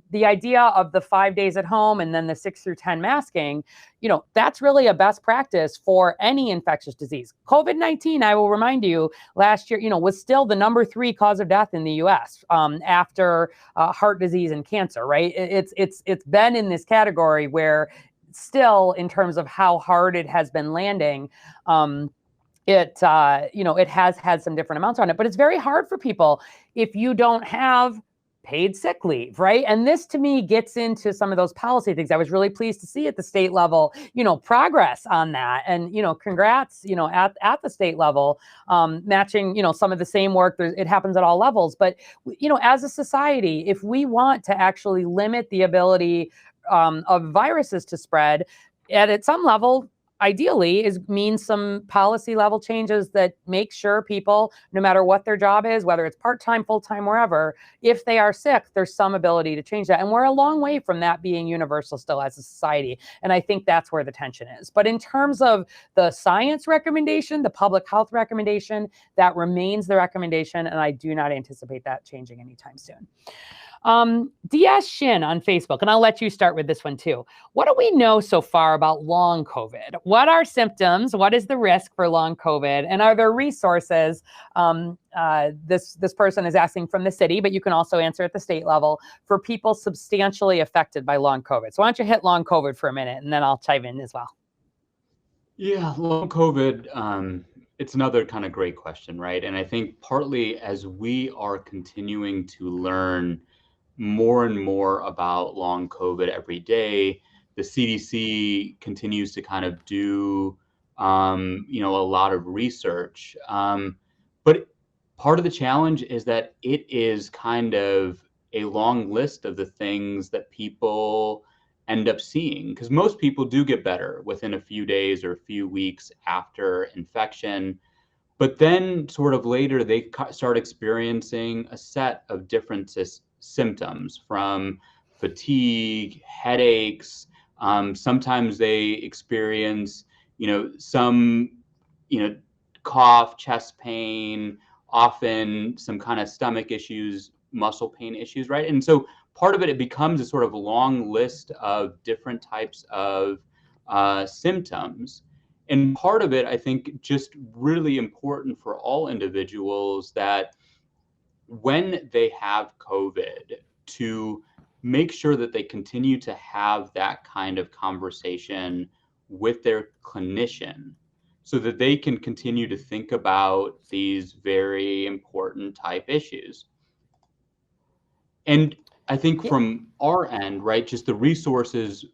A: the idea of the 5 days at home and then the 6 through 10 masking, that's really a best practice for any infectious disease. COVID-19, I will remind you, last year, was still the number 3 cause of death in the US after heart disease and cancer, right? It's been in this category where still, in terms of how hard it has been landing, it has had some different amounts on it, but it's very hard for people if you don't have paid sick leave, right? And this to me gets into some of those policy things. I was really pleased to see at the state level, progress on that. And, congrats, at the state level, matching, some of the same work. It happens at all levels. But, as a society, if we want to actually limit the ability of viruses to spread, at some level, ideally means some policy level changes that make sure people, no matter what their job is, whether it's part-time, full-time, wherever, if they are sick, there's some ability to change that. And we're a long way from that being universal still as a society. And I think that's where the tension is. But in terms of the science recommendation, the public health recommendation, that remains the recommendation. And I do not anticipate that changing anytime soon. DS Shin on Facebook, and I'll let you start with this one too. What do we know so far about long COVID? What are symptoms? What is the risk for long COVID? And are there resources? This person is asking from the city, but you can also answer at the state level for people substantially affected by long COVID. So why don't you hit long COVID for a minute, and then I'll chime in as well.
B: Yeah, long COVID, it's another kind of great question, right? And I think partly as we are continuing to learn more and more about long COVID every day, the CDC continues to kind of do, a lot of research. But part of the challenge is that it is kind of a long list of the things that people end up seeing, because most people do get better within a few days or a few weeks after infection. But then sort of later, they start experiencing a set of different symptoms, from fatigue, headaches. Sometimes they experience, some, cough, chest pain, often some kind of stomach issues, muscle pain issues, right? And so part of it, it becomes a sort of long list of different types of symptoms. And part of it, I think, just really important for all individuals that when they have COVID, to make sure that they continue to have that kind of conversation with their clinician so that they can continue to think about these very important type issues. And I think from our end, right, just the resources,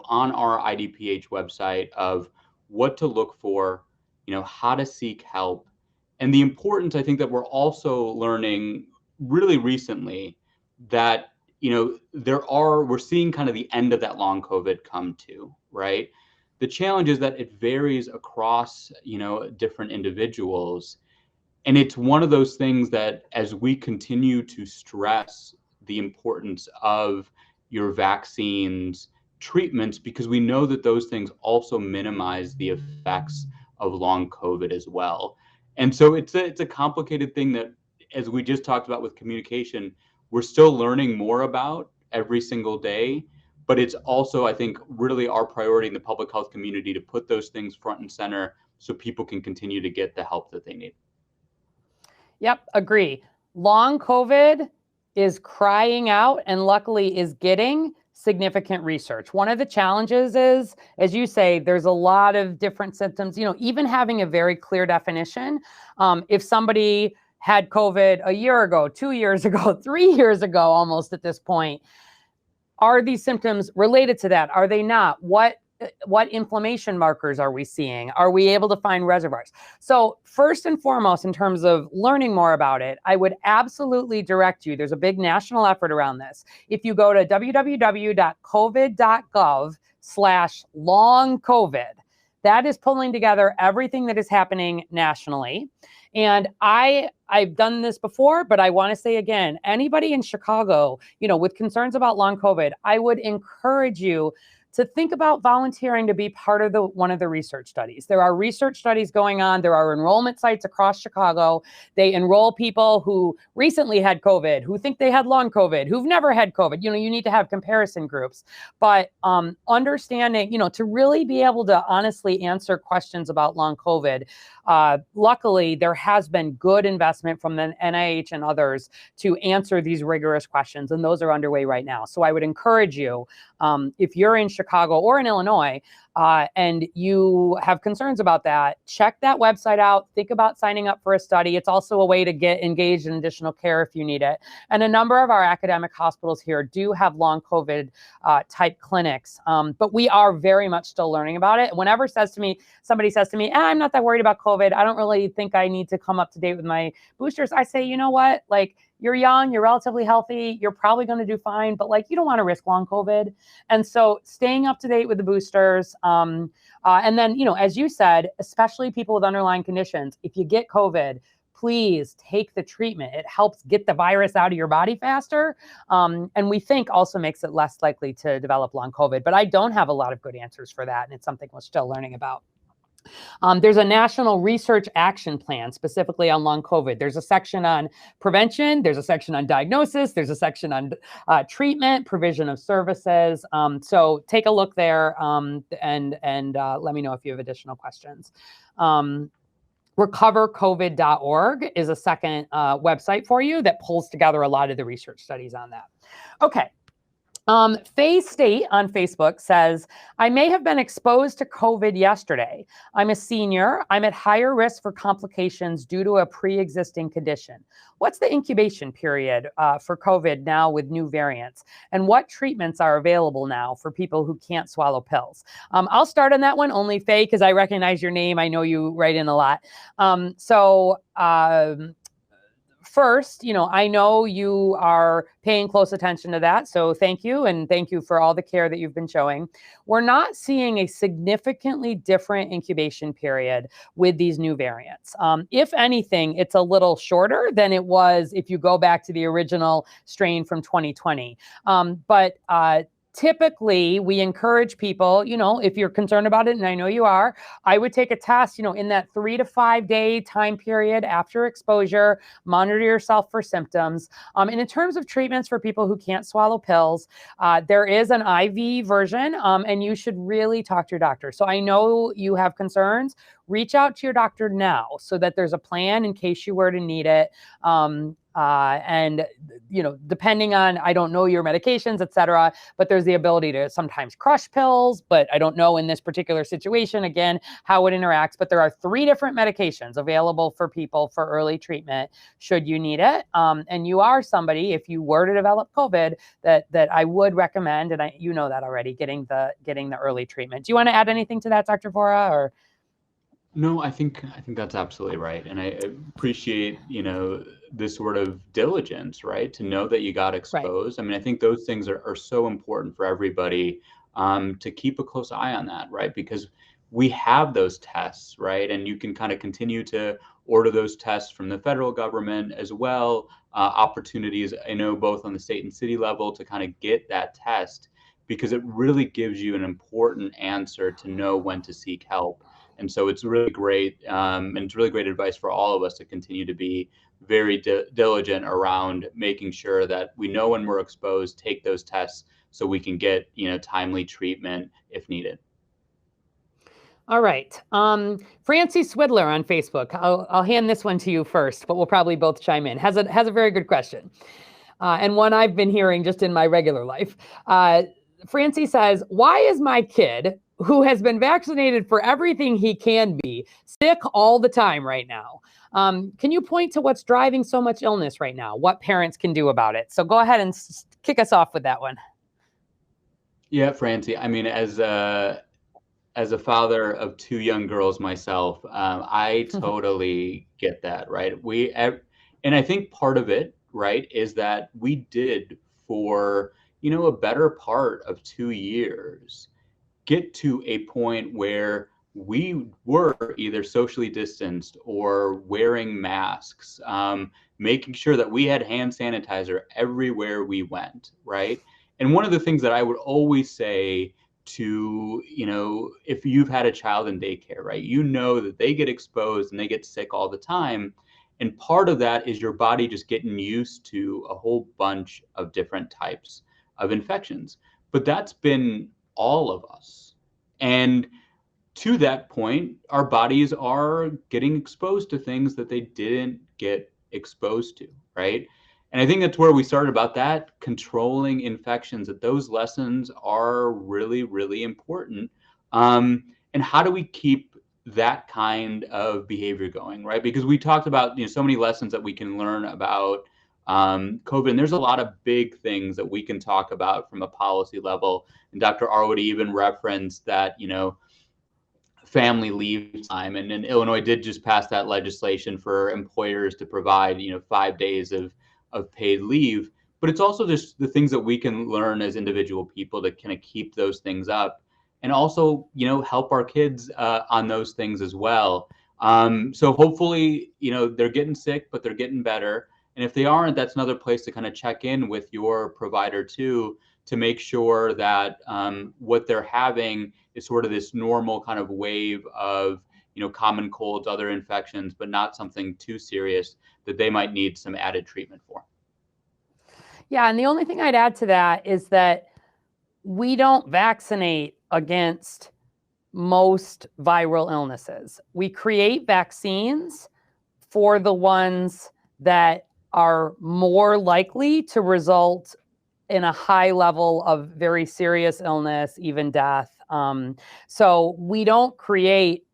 B: on our IDPH website of what to look for, how to seek help, and the importance, I think, that we're also learning really recently that, we're seeing kind of the end of that long COVID come to, right? The challenge is that it varies across, different individuals. And it's one of those things that as we continue to stress the importance of your vaccines, treatments, because we know that those things also minimize the effects of long COVID as well. And so it's a complicated thing that, as we just talked about with communication, we're still learning more about every single day. But it's also, I think, really our priority in the public health community to put those things front and center so people can continue to get the help that they need.
A: Yep, agree. Long COVID is crying out and luckily is getting significant research. One of the challenges is, as you say, there's a lot of different symptoms, even having a very clear definition. If somebody had COVID a year ago, 2 years ago, 3 years ago, almost at this point, are these symptoms related to that? Are they not? What inflammation markers are we seeing? Are we able to find reservoirs? So first and foremost, in terms of learning more about it, I would absolutely direct you. There's a big national effort around this. If you go to www.covid.gov/long COVID, that is pulling together everything that is happening nationally. And I've done this before, but I want to say again, anybody in Chicago, with concerns about long COVID, I would encourage you to think about volunteering to be part of one of the research studies. There are research studies going on. There are enrollment sites across Chicago. They enroll people who recently had COVID, who think they had long COVID, who've never had COVID. You need to have comparison groups. But understanding, to really be able to honestly answer questions about long COVID, luckily, there has been good investment from the NIH and others to answer these rigorous questions, and those are underway right now. So I would encourage you, if you're in Chicago or in Illinois, and you have concerns about that, check that website out. Think about signing up for a study. It's also a way to get engaged in additional care if you need it. And a number of our academic hospitals here do have long COVID type clinics, but we are very much still learning about it. Whenever somebody says to me, I'm not that worried about COVID, I don't really think I need to come up to date with my boosters, I say, you know what, you're young, you're relatively healthy, you're probably going to do fine, but you don't want to risk long COVID. And so staying up to date with the boosters. And then, as you said, especially people with underlying conditions, if you get COVID, please take the treatment. It helps get the virus out of your body faster. And we think also makes it less likely to develop long COVID. But I don't have a lot of good answers for that. And it's something we're still learning about. There's a national research action plan specifically on long COVID. There's a section on prevention. There's a section on diagnosis. There's a section on treatment, provision of services. So take a look there and let me know if you have additional questions. Recovercovid.org is a second website for you that pulls together a lot of the research studies on that. Okay. Faye State on Facebook says, I may have been exposed to COVID yesterday. I'm a senior. I'm at higher risk for complications due to a pre-existing condition. What's the incubation period for COVID now with new variants? And what treatments are available now for people who can't swallow pills? I'll start on that one, only Faye, because I recognize your name. I know you write in a lot. First, I know you are paying close attention to that. So thank you. And thank you for all the care that you've been showing. We're not seeing a significantly different incubation period with these new variants. If anything, it's a little shorter than it was if you go back to the original strain from 2020. typically we encourage people, if you're concerned about it, and I know you are, I would take a test, in that 3 to 5 day time period after exposure, monitor yourself for symptoms. And in terms of treatments for people who can't swallow pills, there is an IV version, and you should really talk to your doctor. So I know you have concerns. Reach out to your doctor now so that there's a plan in case you were to need it. And depending on, I don't know your medications, et cetera, but there's the ability to sometimes crush pills, but I don't know in this particular situation, again, how it interacts. But there are 3 different medications available for people for early treatment should you need it. And you are somebody, if you were to develop COVID, that I would recommend, and you know that already, getting the early treatment. Do you want to add anything to that, Dr. Vora, or?
B: No, I think that's absolutely right, and I appreciate this sort of diligence, right, to know that you got exposed. Right. I mean, I think those things are so important for everybody to keep a close eye on that, right, because we have those tests, right, and you can kind of continue to order those tests from the federal government as well. Opportunities, I know, both on the state and city level to kind of get that test, because it really gives you an important answer to know when to seek help. And so it's really great, and it's really great advice for all of us to continue to be very diligent around making sure that we know when we're exposed, take those tests so we can get timely treatment if needed.
A: All right. Francie Swidler on Facebook. I'll hand this one to you first, but we'll probably both chime in. Has a very good question, and one I've been hearing just in my regular life. Francie says, "Why is my kid, who has been vaccinated for everything he can be, sick all the time right now? Can you point to what's driving so much illness right now? What parents can do about it?" So go ahead and kick us off with that one.
B: Yeah, Francie. I mean, as a father of 2 young girls myself, I totally get that, right? And I think part of it, right, is that we did for a better part of 2 years get to a point where we were either socially distanced or wearing masks, making sure that we had hand sanitizer everywhere we went, right? And one of the things that I would always say to, if you've had a child in daycare, right, that they get exposed and they get sick all the time. And part of that is your body just getting used to a whole bunch of different types of infections. But that's been all of us. And to that point, our bodies are getting exposed to things that they didn't get exposed to, right? And I think that's where we started about that, controlling infections, that those lessons are really, really important. And how do we keep that kind of behavior going, right? Because we talked about so many lessons that we can learn about COVID, and there's a lot of big things that we can talk about from a policy level. And Dr. Arwood even referenced that, family leave time, and Illinois did just pass that legislation for employers to provide, 5 days of paid leave. But it's also just the things that we can learn as individual people to kind of keep those things up, and also, help our kids on those things as well. So hopefully, they're getting sick, but they're getting better. And if they aren't, that's another place to kind of check in with your provider too, to make sure that what they're having is sort of this normal kind of wave of, common colds, other infections, but not something too serious that they might need some added treatment for.
A: Yeah, and the only thing I'd add to that is that we don't vaccinate against most viral illnesses. We create vaccines for the ones that are more likely to result in a high level of very serious illness, even death. So we don't create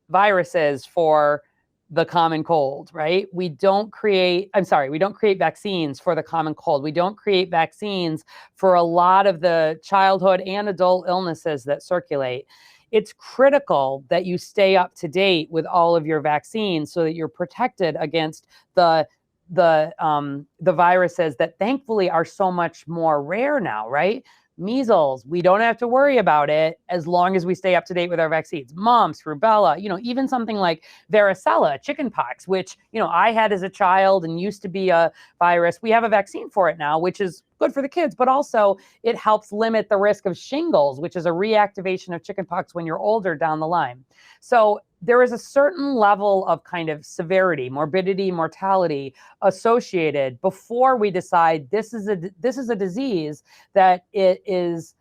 A: viruses for the common cold, right? We don't create vaccines for the common cold. We don't create vaccines for a lot of the childhood and adult illnesses that circulate. It's critical that you stay up to date with all of your vaccines so that you're protected against the the viruses that thankfully are so much more rare now, right? Measles, we don't have to worry about it as long as we stay up to date with our vaccines. Mumps, rubella, even something like varicella, chickenpox, which, I had as a child and used to be a virus. We have a vaccine for it now, which is good for the kids, but also it helps limit the risk of shingles, which is a reactivation of chickenpox when you're older down the line. So there is a certain level of kind of severity, morbidity, mortality associated before we decide this is a disease that it is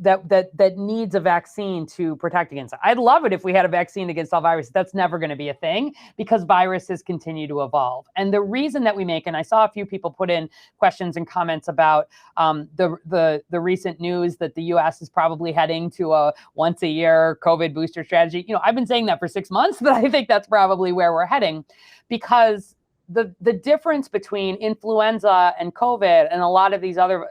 A: that needs a vaccine to protect against it. I'd love it if we had a vaccine against all viruses. That's never going to be a thing because viruses continue to evolve. And the reason that we make, and I saw a few people put in questions and comments about the recent news that the U.S. is probably heading to a once a year COVID booster strategy. I've been saying that for 6 months, but I think that's probably where we're heading because the difference between influenza and COVID and a lot of these other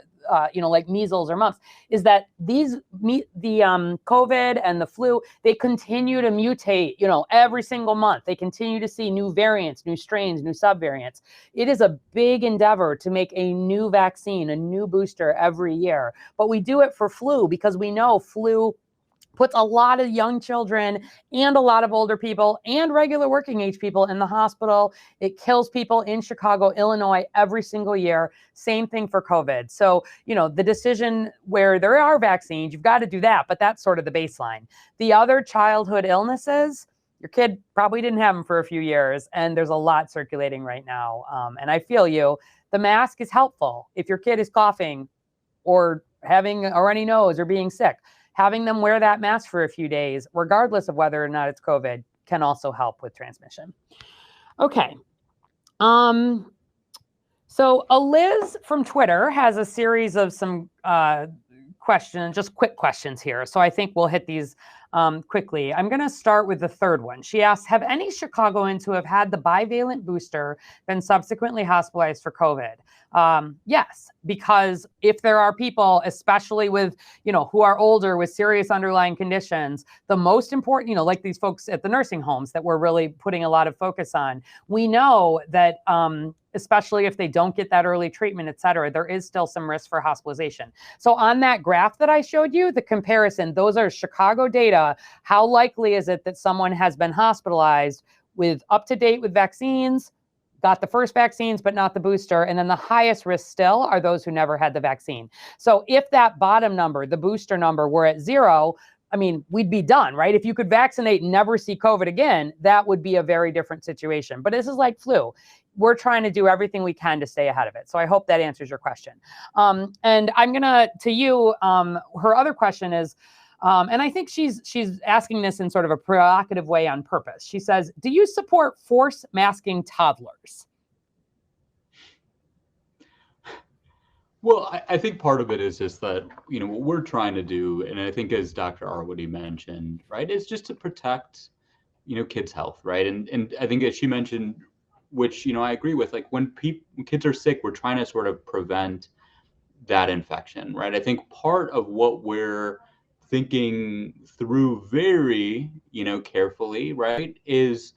A: like measles or mumps, is that the COVID and the flu, they continue to mutate, every single month. They continue to see new variants, new strains, new subvariants. It is a big endeavor to make a new vaccine, a new booster every year. But we do it for flu because we know flu puts a lot of young children and a lot of older people and regular working age people in the hospital. It kills people in Chicago, Illinois every single year. Same thing for COVID. So, the decision where there are vaccines, you've got to do that, but that's sort of the baseline. The other childhood illnesses, your kid probably didn't have them for a few years, and there's a lot circulating right now. And I feel you. The mask is helpful. If your kid is coughing or having a runny nose or being sick, having them wear that mask for a few days, regardless of whether or not it's COVID, can also help with transmission. Okay. So Liz from Twitter has a series of some questions, just quick questions here. So I think we'll hit these quickly. I'm going to start with the third one. She asks, have any Chicagoans who have had the bivalent booster been subsequently hospitalized for COVID? Yes, because if there are people, especially with, who are older with serious underlying conditions, the most important, like these folks at the nursing homes that we're really putting a lot of focus on, we know that, especially if they don't get that early treatment, et cetera, there is still some risk for hospitalization. So on that graph that I showed you, the comparison, those are Chicago data. How likely is it that someone has been hospitalized with up to date with vaccines, got the first vaccines, but not the booster. And then the highest risk still are those who never had the vaccine. So if that bottom number, the booster number, were at 0, we'd be done, right? If you could vaccinate and never see COVID again, that would be a very different situation. But this is like flu. We're trying to do everything we can to stay ahead of it. So I hope that answers your question. And I'm gonna, to you, her other question is, and I think she's asking this in sort of a provocative way on purpose. She says, do you support force masking toddlers?
B: Well, I think part of it is just that, what we're trying to do, and I think as Dr. Arwady mentioned, right, is just to protect, kids' health, right? And I think as she mentioned, which, I agree with, like when kids are sick, we're trying to sort of prevent that infection, right? I think part of what we're thinking through very, carefully, right, is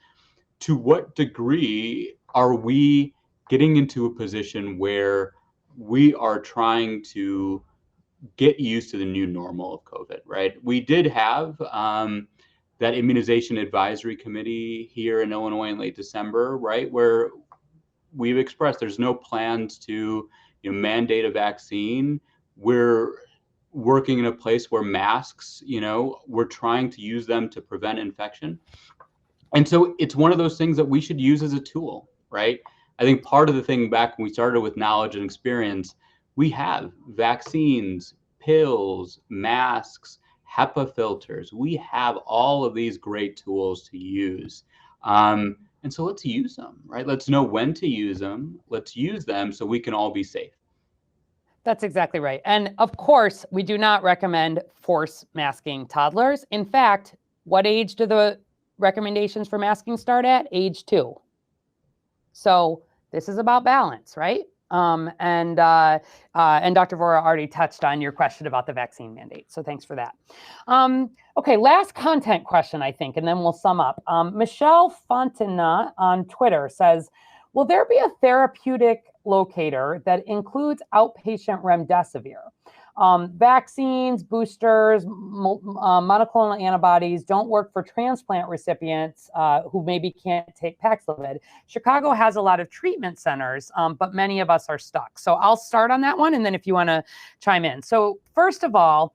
B: to what degree are we getting into a position where we are trying to get used to the new normal of COVID, right? We did have that immunization advisory committee here in Illinois in late December, right, where we've expressed there's no plans to mandate a vaccine. We're working in a place where masks, we're trying to use them to prevent infection. And so it's one of those things that we should use as a tool, right? I think part of the thing back when we started with knowledge and experience, we have vaccines, pills, masks, HEPA filters. We have all of these great tools to use. And so let's use them, right? Let's know when to use them. Let's use them so we can all be safe.
A: That's exactly right. And of course, we do not recommend force masking toddlers. In fact, what age do the recommendations for masking start at? Age 2. So this is about balance, right? And Dr. Vora already touched on your question about the vaccine mandate. So thanks for that. Okay, last content question, I think, and then we'll sum up. Michelle Fontina on Twitter says, Will there be a therapeutic locator that includes outpatient remdesivir? Vaccines, boosters, monoclonal antibodies don't work for transplant recipients who maybe can't take Paxlovid. Chicago has a lot of treatment centers, but many of us are stuck. So I'll start on that one, and then if you want to chime in. So first of all,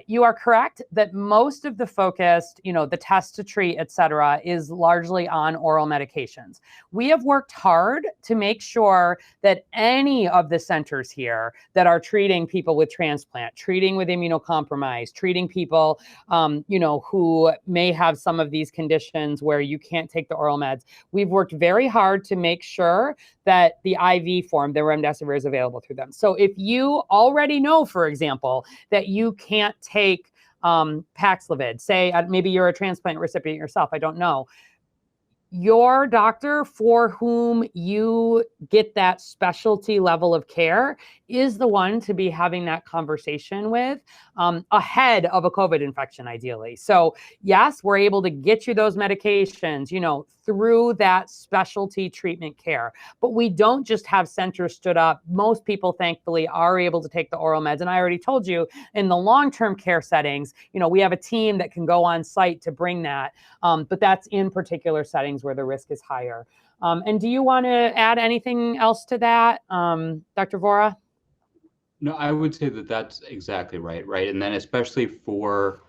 A: you are correct that most of the focus, the test to treat, et cetera, is largely on oral medications. We have worked hard to make sure that any of the centers here that are treating people with transplant, treating with immunocompromised, treating people, who may have some of these conditions where you can't take the oral meds, we've worked very hard to make sure that the IV form, the remdesivir, is available through them. So if you already know, for example, that you can't take Paxlovid, say maybe you're a transplant recipient yourself, I don't know, your doctor for whom you get that specialty level of care is the one to be having that conversation with ahead of a COVID infection, ideally. So yes, we're able to get you those medications, through that specialty treatment care. But we don't just have centers stood up. Most people, thankfully, are able to take the oral meds. And I already told you, in the long-term care settings, we have a team that can go on site to bring that. But that's in particular settings where the risk is higher. And do you want to add anything else to that, Dr. Vora?
B: No, I would say that that's exactly right? And then especially for,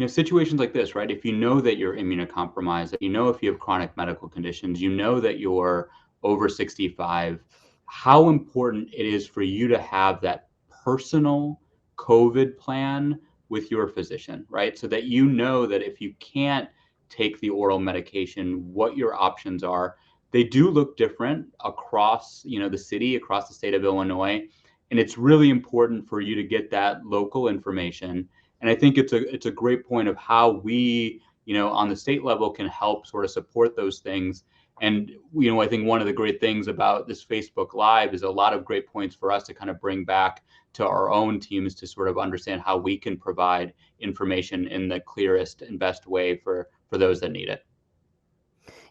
B: situations like this, right? If you know that you're immunocompromised, if you have chronic medical conditions, that you're over 65, how important it is for you to have that personal COVID plan with your physician, right? So that that if you can't take the oral medication, what your options are. They do look different across, the city, across the state of Illinois. And it's really important for you to get that local information. And I think it's a great point of how we, on the state level can help sort of support those things. And, I think one of the great things about this Facebook Live is a lot of great points for us to kind of bring back to our own teams to sort of understand how we can provide information in the clearest and best way for those that need it.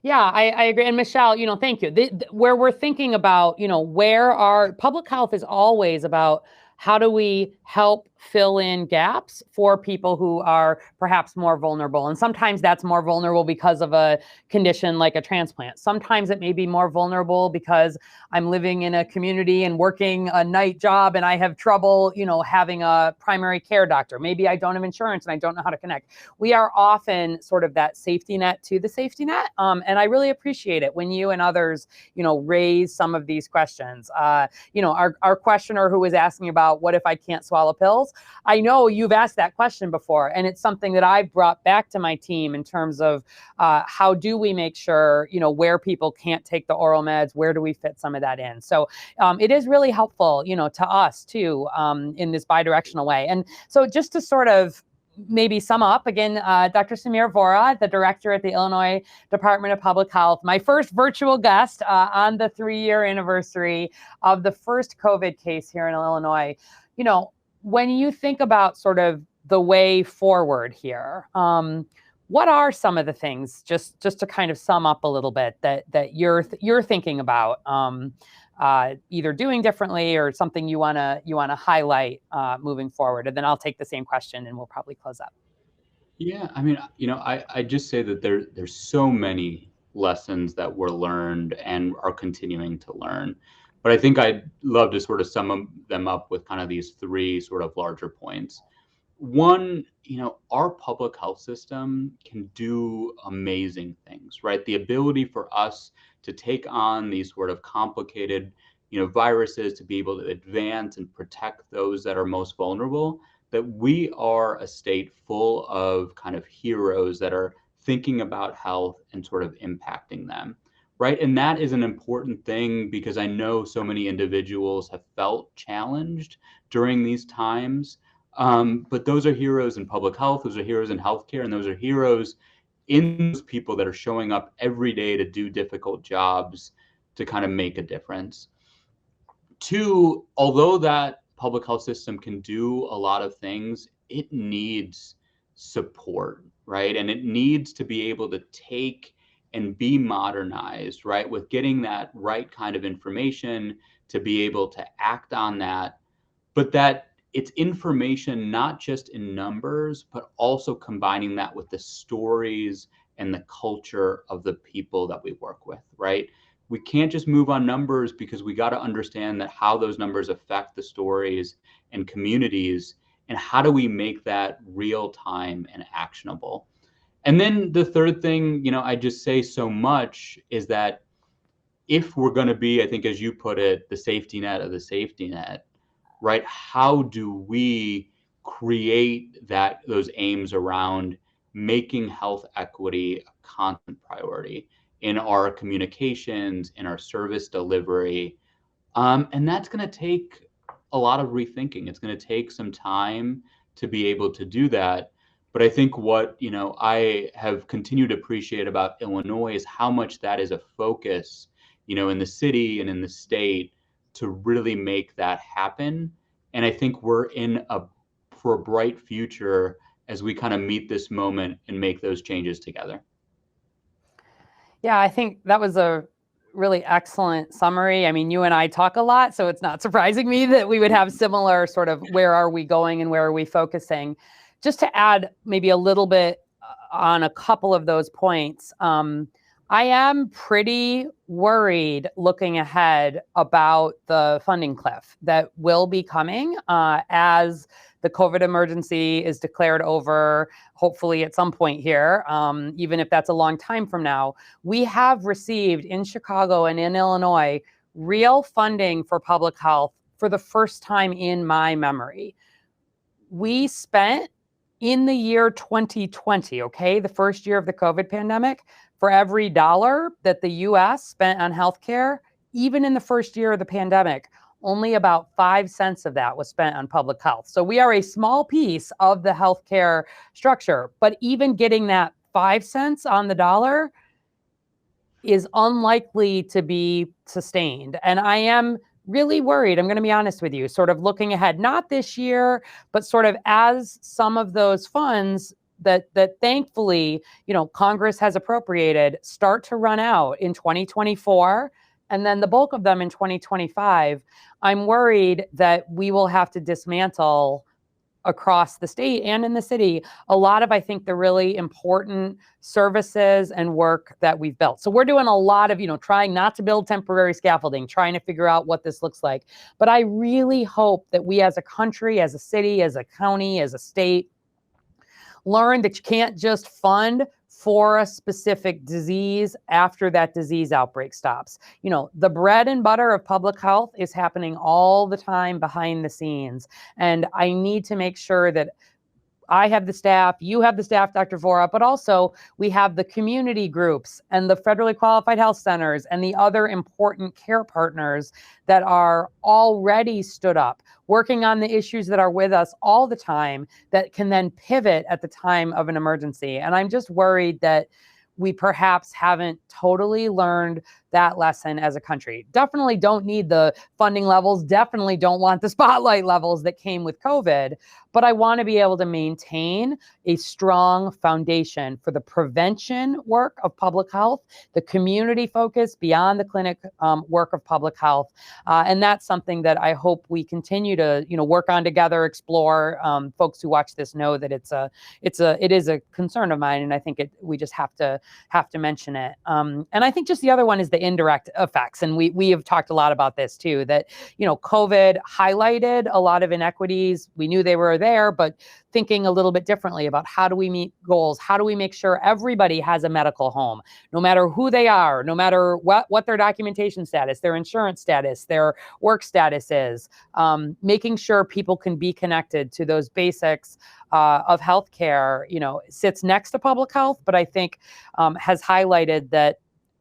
A: Yeah, I agree. And Michelle, thank you. Where we're thinking about, where our public health is always about how do we help fill in gaps for people who are perhaps more vulnerable? And sometimes that's more vulnerable because of a condition like a transplant. Sometimes it may be more vulnerable because I'm living in a community and working a night job and I have trouble, having a primary care doctor. Maybe I don't have insurance and I don't know how to connect. We are often sort of that safety net to the safety net. And I really appreciate it when you and others, raise some of these questions. Our questioner who was asking about what if I can't swallow pills? I know you've asked that question before, and it's something that I've brought back to my team in terms of how do we make sure, where people can't take the oral meds, where do we fit some of that in? So it is really helpful, to us too, in this bidirectional way. And so just to sort of maybe sum up again, Dr. Samir Vora, the director at the Illinois Department of Public Health, my first virtual guest on the 3-year anniversary of the first COVID case here in Illinois. When you think about sort of the way forward here, what are some of the things, just to kind of sum up a little bit, that you're thinking about, either doing differently or something you wanna highlight moving forward? And then I'll take the same question and we'll probably close up.
B: Yeah, I mean, I just say that there's so many lessons that were learned and are continuing to learn. But I think I'd love to sort of sum them up with kind of these three sort of larger points. One, our public health system can do amazing things, right? The ability for us to take on these sort of complicated, viruses, to be able to advance and protect those that are most vulnerable, that we are a state full of kind of heroes that are thinking about health and sort of impacting them, right? And that is an important thing because I know so many individuals have felt challenged during these times. But those are heroes in public health, those are heroes in healthcare, and those are heroes in those people that are showing up every day to do difficult jobs to kind of make a difference. Two, although that public health system can do a lot of things, it needs support, right? And it needs to be able to take and be modernized, right? With getting that right kind of information to be able to act on that, but that it's information not just in numbers, but also combining that with the stories and the culture of the people that we work with, right? We can't just move on numbers because we got to understand that how those numbers affect the stories and communities, and how do we make that real time and actionable. And then the third thing, I just say so much is that if we're going to be, I think, as you put it, the safety net of the safety net, right? How do we create those aims around making health equity a constant priority in our communications, in our service delivery? And that's going to take a lot of rethinking. It's going to take some time to be able to do that. But I think what I have continued to appreciate about Illinois is how much that is a focus, in the city and in the state to really make that happen. And I think we're for a bright future as we kind of meet this moment and make those changes together.
A: Yeah, I think that was a really excellent summary. I mean, you and I talk a lot, so it's not surprising me that we would have similar sort of where are we going and where are we focusing. Just to add maybe a little bit on a couple of those points, I am pretty worried looking ahead about the funding cliff that will be coming as the COVID emergency is declared over, hopefully at some point here, even if that's a long time from now. We have received in Chicago and in Illinois real funding for public health for the first time in my memory. We spent in the year 2020, okay, the first year of the COVID pandemic, for every dollar that the US spent on healthcare, even in the first year of the pandemic, only about 5 cents of that was spent on public health. So we are a small piece of the healthcare structure, but even getting that 5 cents on the dollar is unlikely to be sustained. And I am really worried, I'm going to be honest with you, sort of looking ahead, not this year, but sort of as some of those funds that thankfully, Congress has appropriated start to run out in 2024, and then the bulk of them in 2025, I'm worried that we will have to dismantle across the state and in the city a lot of, I think, the really important services and work that we've built. So we're doing a lot of, trying not to build temporary scaffolding, trying to figure out what this looks like. But I really hope that we as a country, as a city, as a county, as a state, learn that you can't just fund for a specific disease after that disease outbreak stops. The bread and butter of public health is happening all the time behind the scenes. And I need to make sure that I have the staff, you have the staff, Dr. Vora, but also we have the community groups and the federally qualified health centers and the other important care partners that are already stood up, working on the issues that are with us all the time that can then pivot at the time of an emergency. And I'm just worried that we perhaps haven't totally learned that lesson as a country. Definitely don't need the funding levels, definitely don't want the spotlight levels that came with COVID, but I want to be able to maintain a strong foundation for the prevention work of public health, the community focus beyond the clinic work of public health. And that's something that I hope we continue to, work on together, explore. Folks who watch this know that it is a concern of mine, and I think we just have to mention it. And I think just the other one is the indirect effects. And we have talked a lot about this too, that, COVID highlighted a lot of inequities. We knew they were there, but thinking a little bit differently about how do we meet goals? How do we make sure everybody has a medical home, no matter who they are, no matter what their documentation status, their insurance status, their work status is, making sure people can be connected to those basics of healthcare, sits next to public health, but I think has highlighted that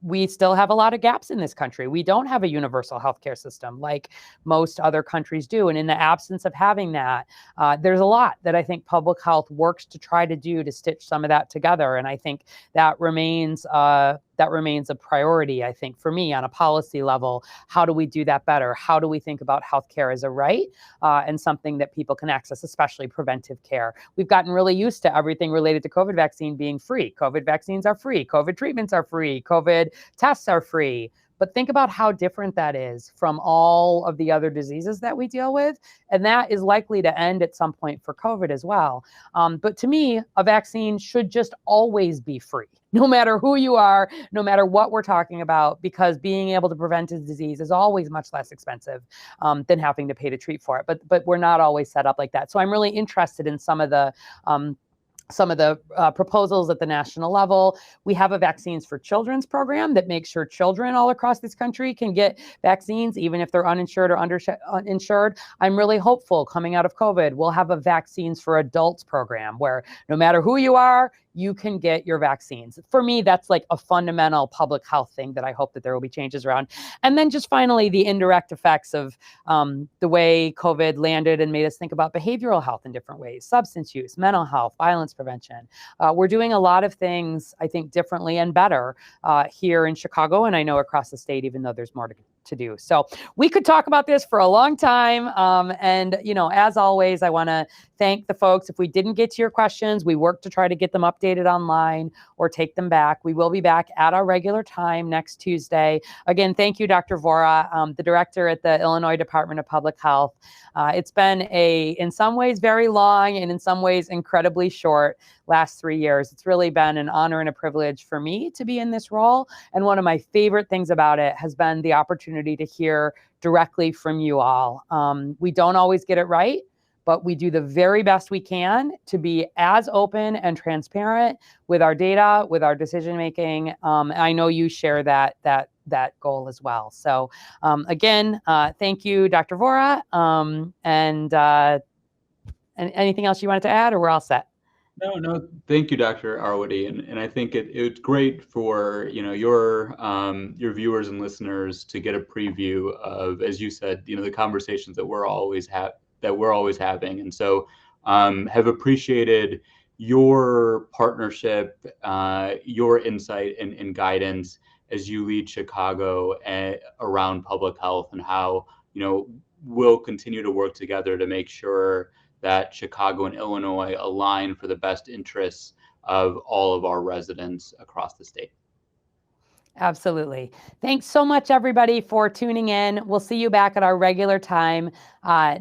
A: we still have a lot of gaps in this country. We don't have a universal healthcare system like most other countries do. And in the absence of having that, there's a lot that I think public health works to try to do to stitch some of that together. And I think that remains that remains a priority, I think, for me on a policy level. How do we do that better? How do we think about healthcare as a right and something that people can access, especially preventive care? We've gotten really used to everything related to COVID vaccine being free. COVID vaccines are free. COVID treatments are free. COVID tests are free. But think about how different that is from all of the other diseases that we deal with. And that is likely to end at some point for COVID as well. But to me, a vaccine should just always be free, no matter who you are, no matter what we're talking about, because being able to prevent a disease is always much less expensive than having to pay to treat for it. But we're not always set up like that. So I'm really interested in some of the proposals at the national level. We have a Vaccines for Children's program that makes sure children all across this country can get vaccines, even if they're uninsured or uninsured. I'm really hopeful coming out of COVID, we'll have a Vaccines for Adults program where no matter who you are, you can get your vaccines. For me, that's like a fundamental public health thing that I hope that there will be changes around. And then just finally, the indirect effects of the way COVID landed and made us think about behavioral health in different ways, substance use, mental health, violence prevention. We're doing a lot of things, I think, differently and better here in Chicago, and I know across the state, even though there's more to do. So we could talk about this for a long time. And, as always, I want to thank the folks. If we didn't get to your questions, we worked to try to get them updated online or take them back. We will be back at our regular time next Tuesday. Again, thank you, Dr. Vora, the director at the Illinois Department of Public Health. It's been in some ways, very long and in some ways incredibly short last 3 years. It's really been an honor and a privilege for me to be in this role. And one of my favorite things about it has been the opportunity to hear directly from you all. We don't always get it right, but we do the very best we can to be as open and transparent with our data, with our decision making. I know you share that goal as well. So again, thank you, Dr. Vora. And anything else you wanted to add, or we're all set?
B: No, thank you, Dr. Arwady, and I think it's great for your viewers and listeners to get a preview of, as you said, the conversations that we're always having, and so have appreciated your partnership, your insight and guidance as you lead Chicago around public health, and how we'll continue to work together to make sure that Chicago and Illinois align for the best interests of all of our residents across the state.
A: Absolutely. Thanks so much, everybody, for tuning in. We'll see you back at our regular time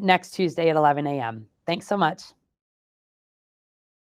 A: next Tuesday at 11 a.m. Thanks so much.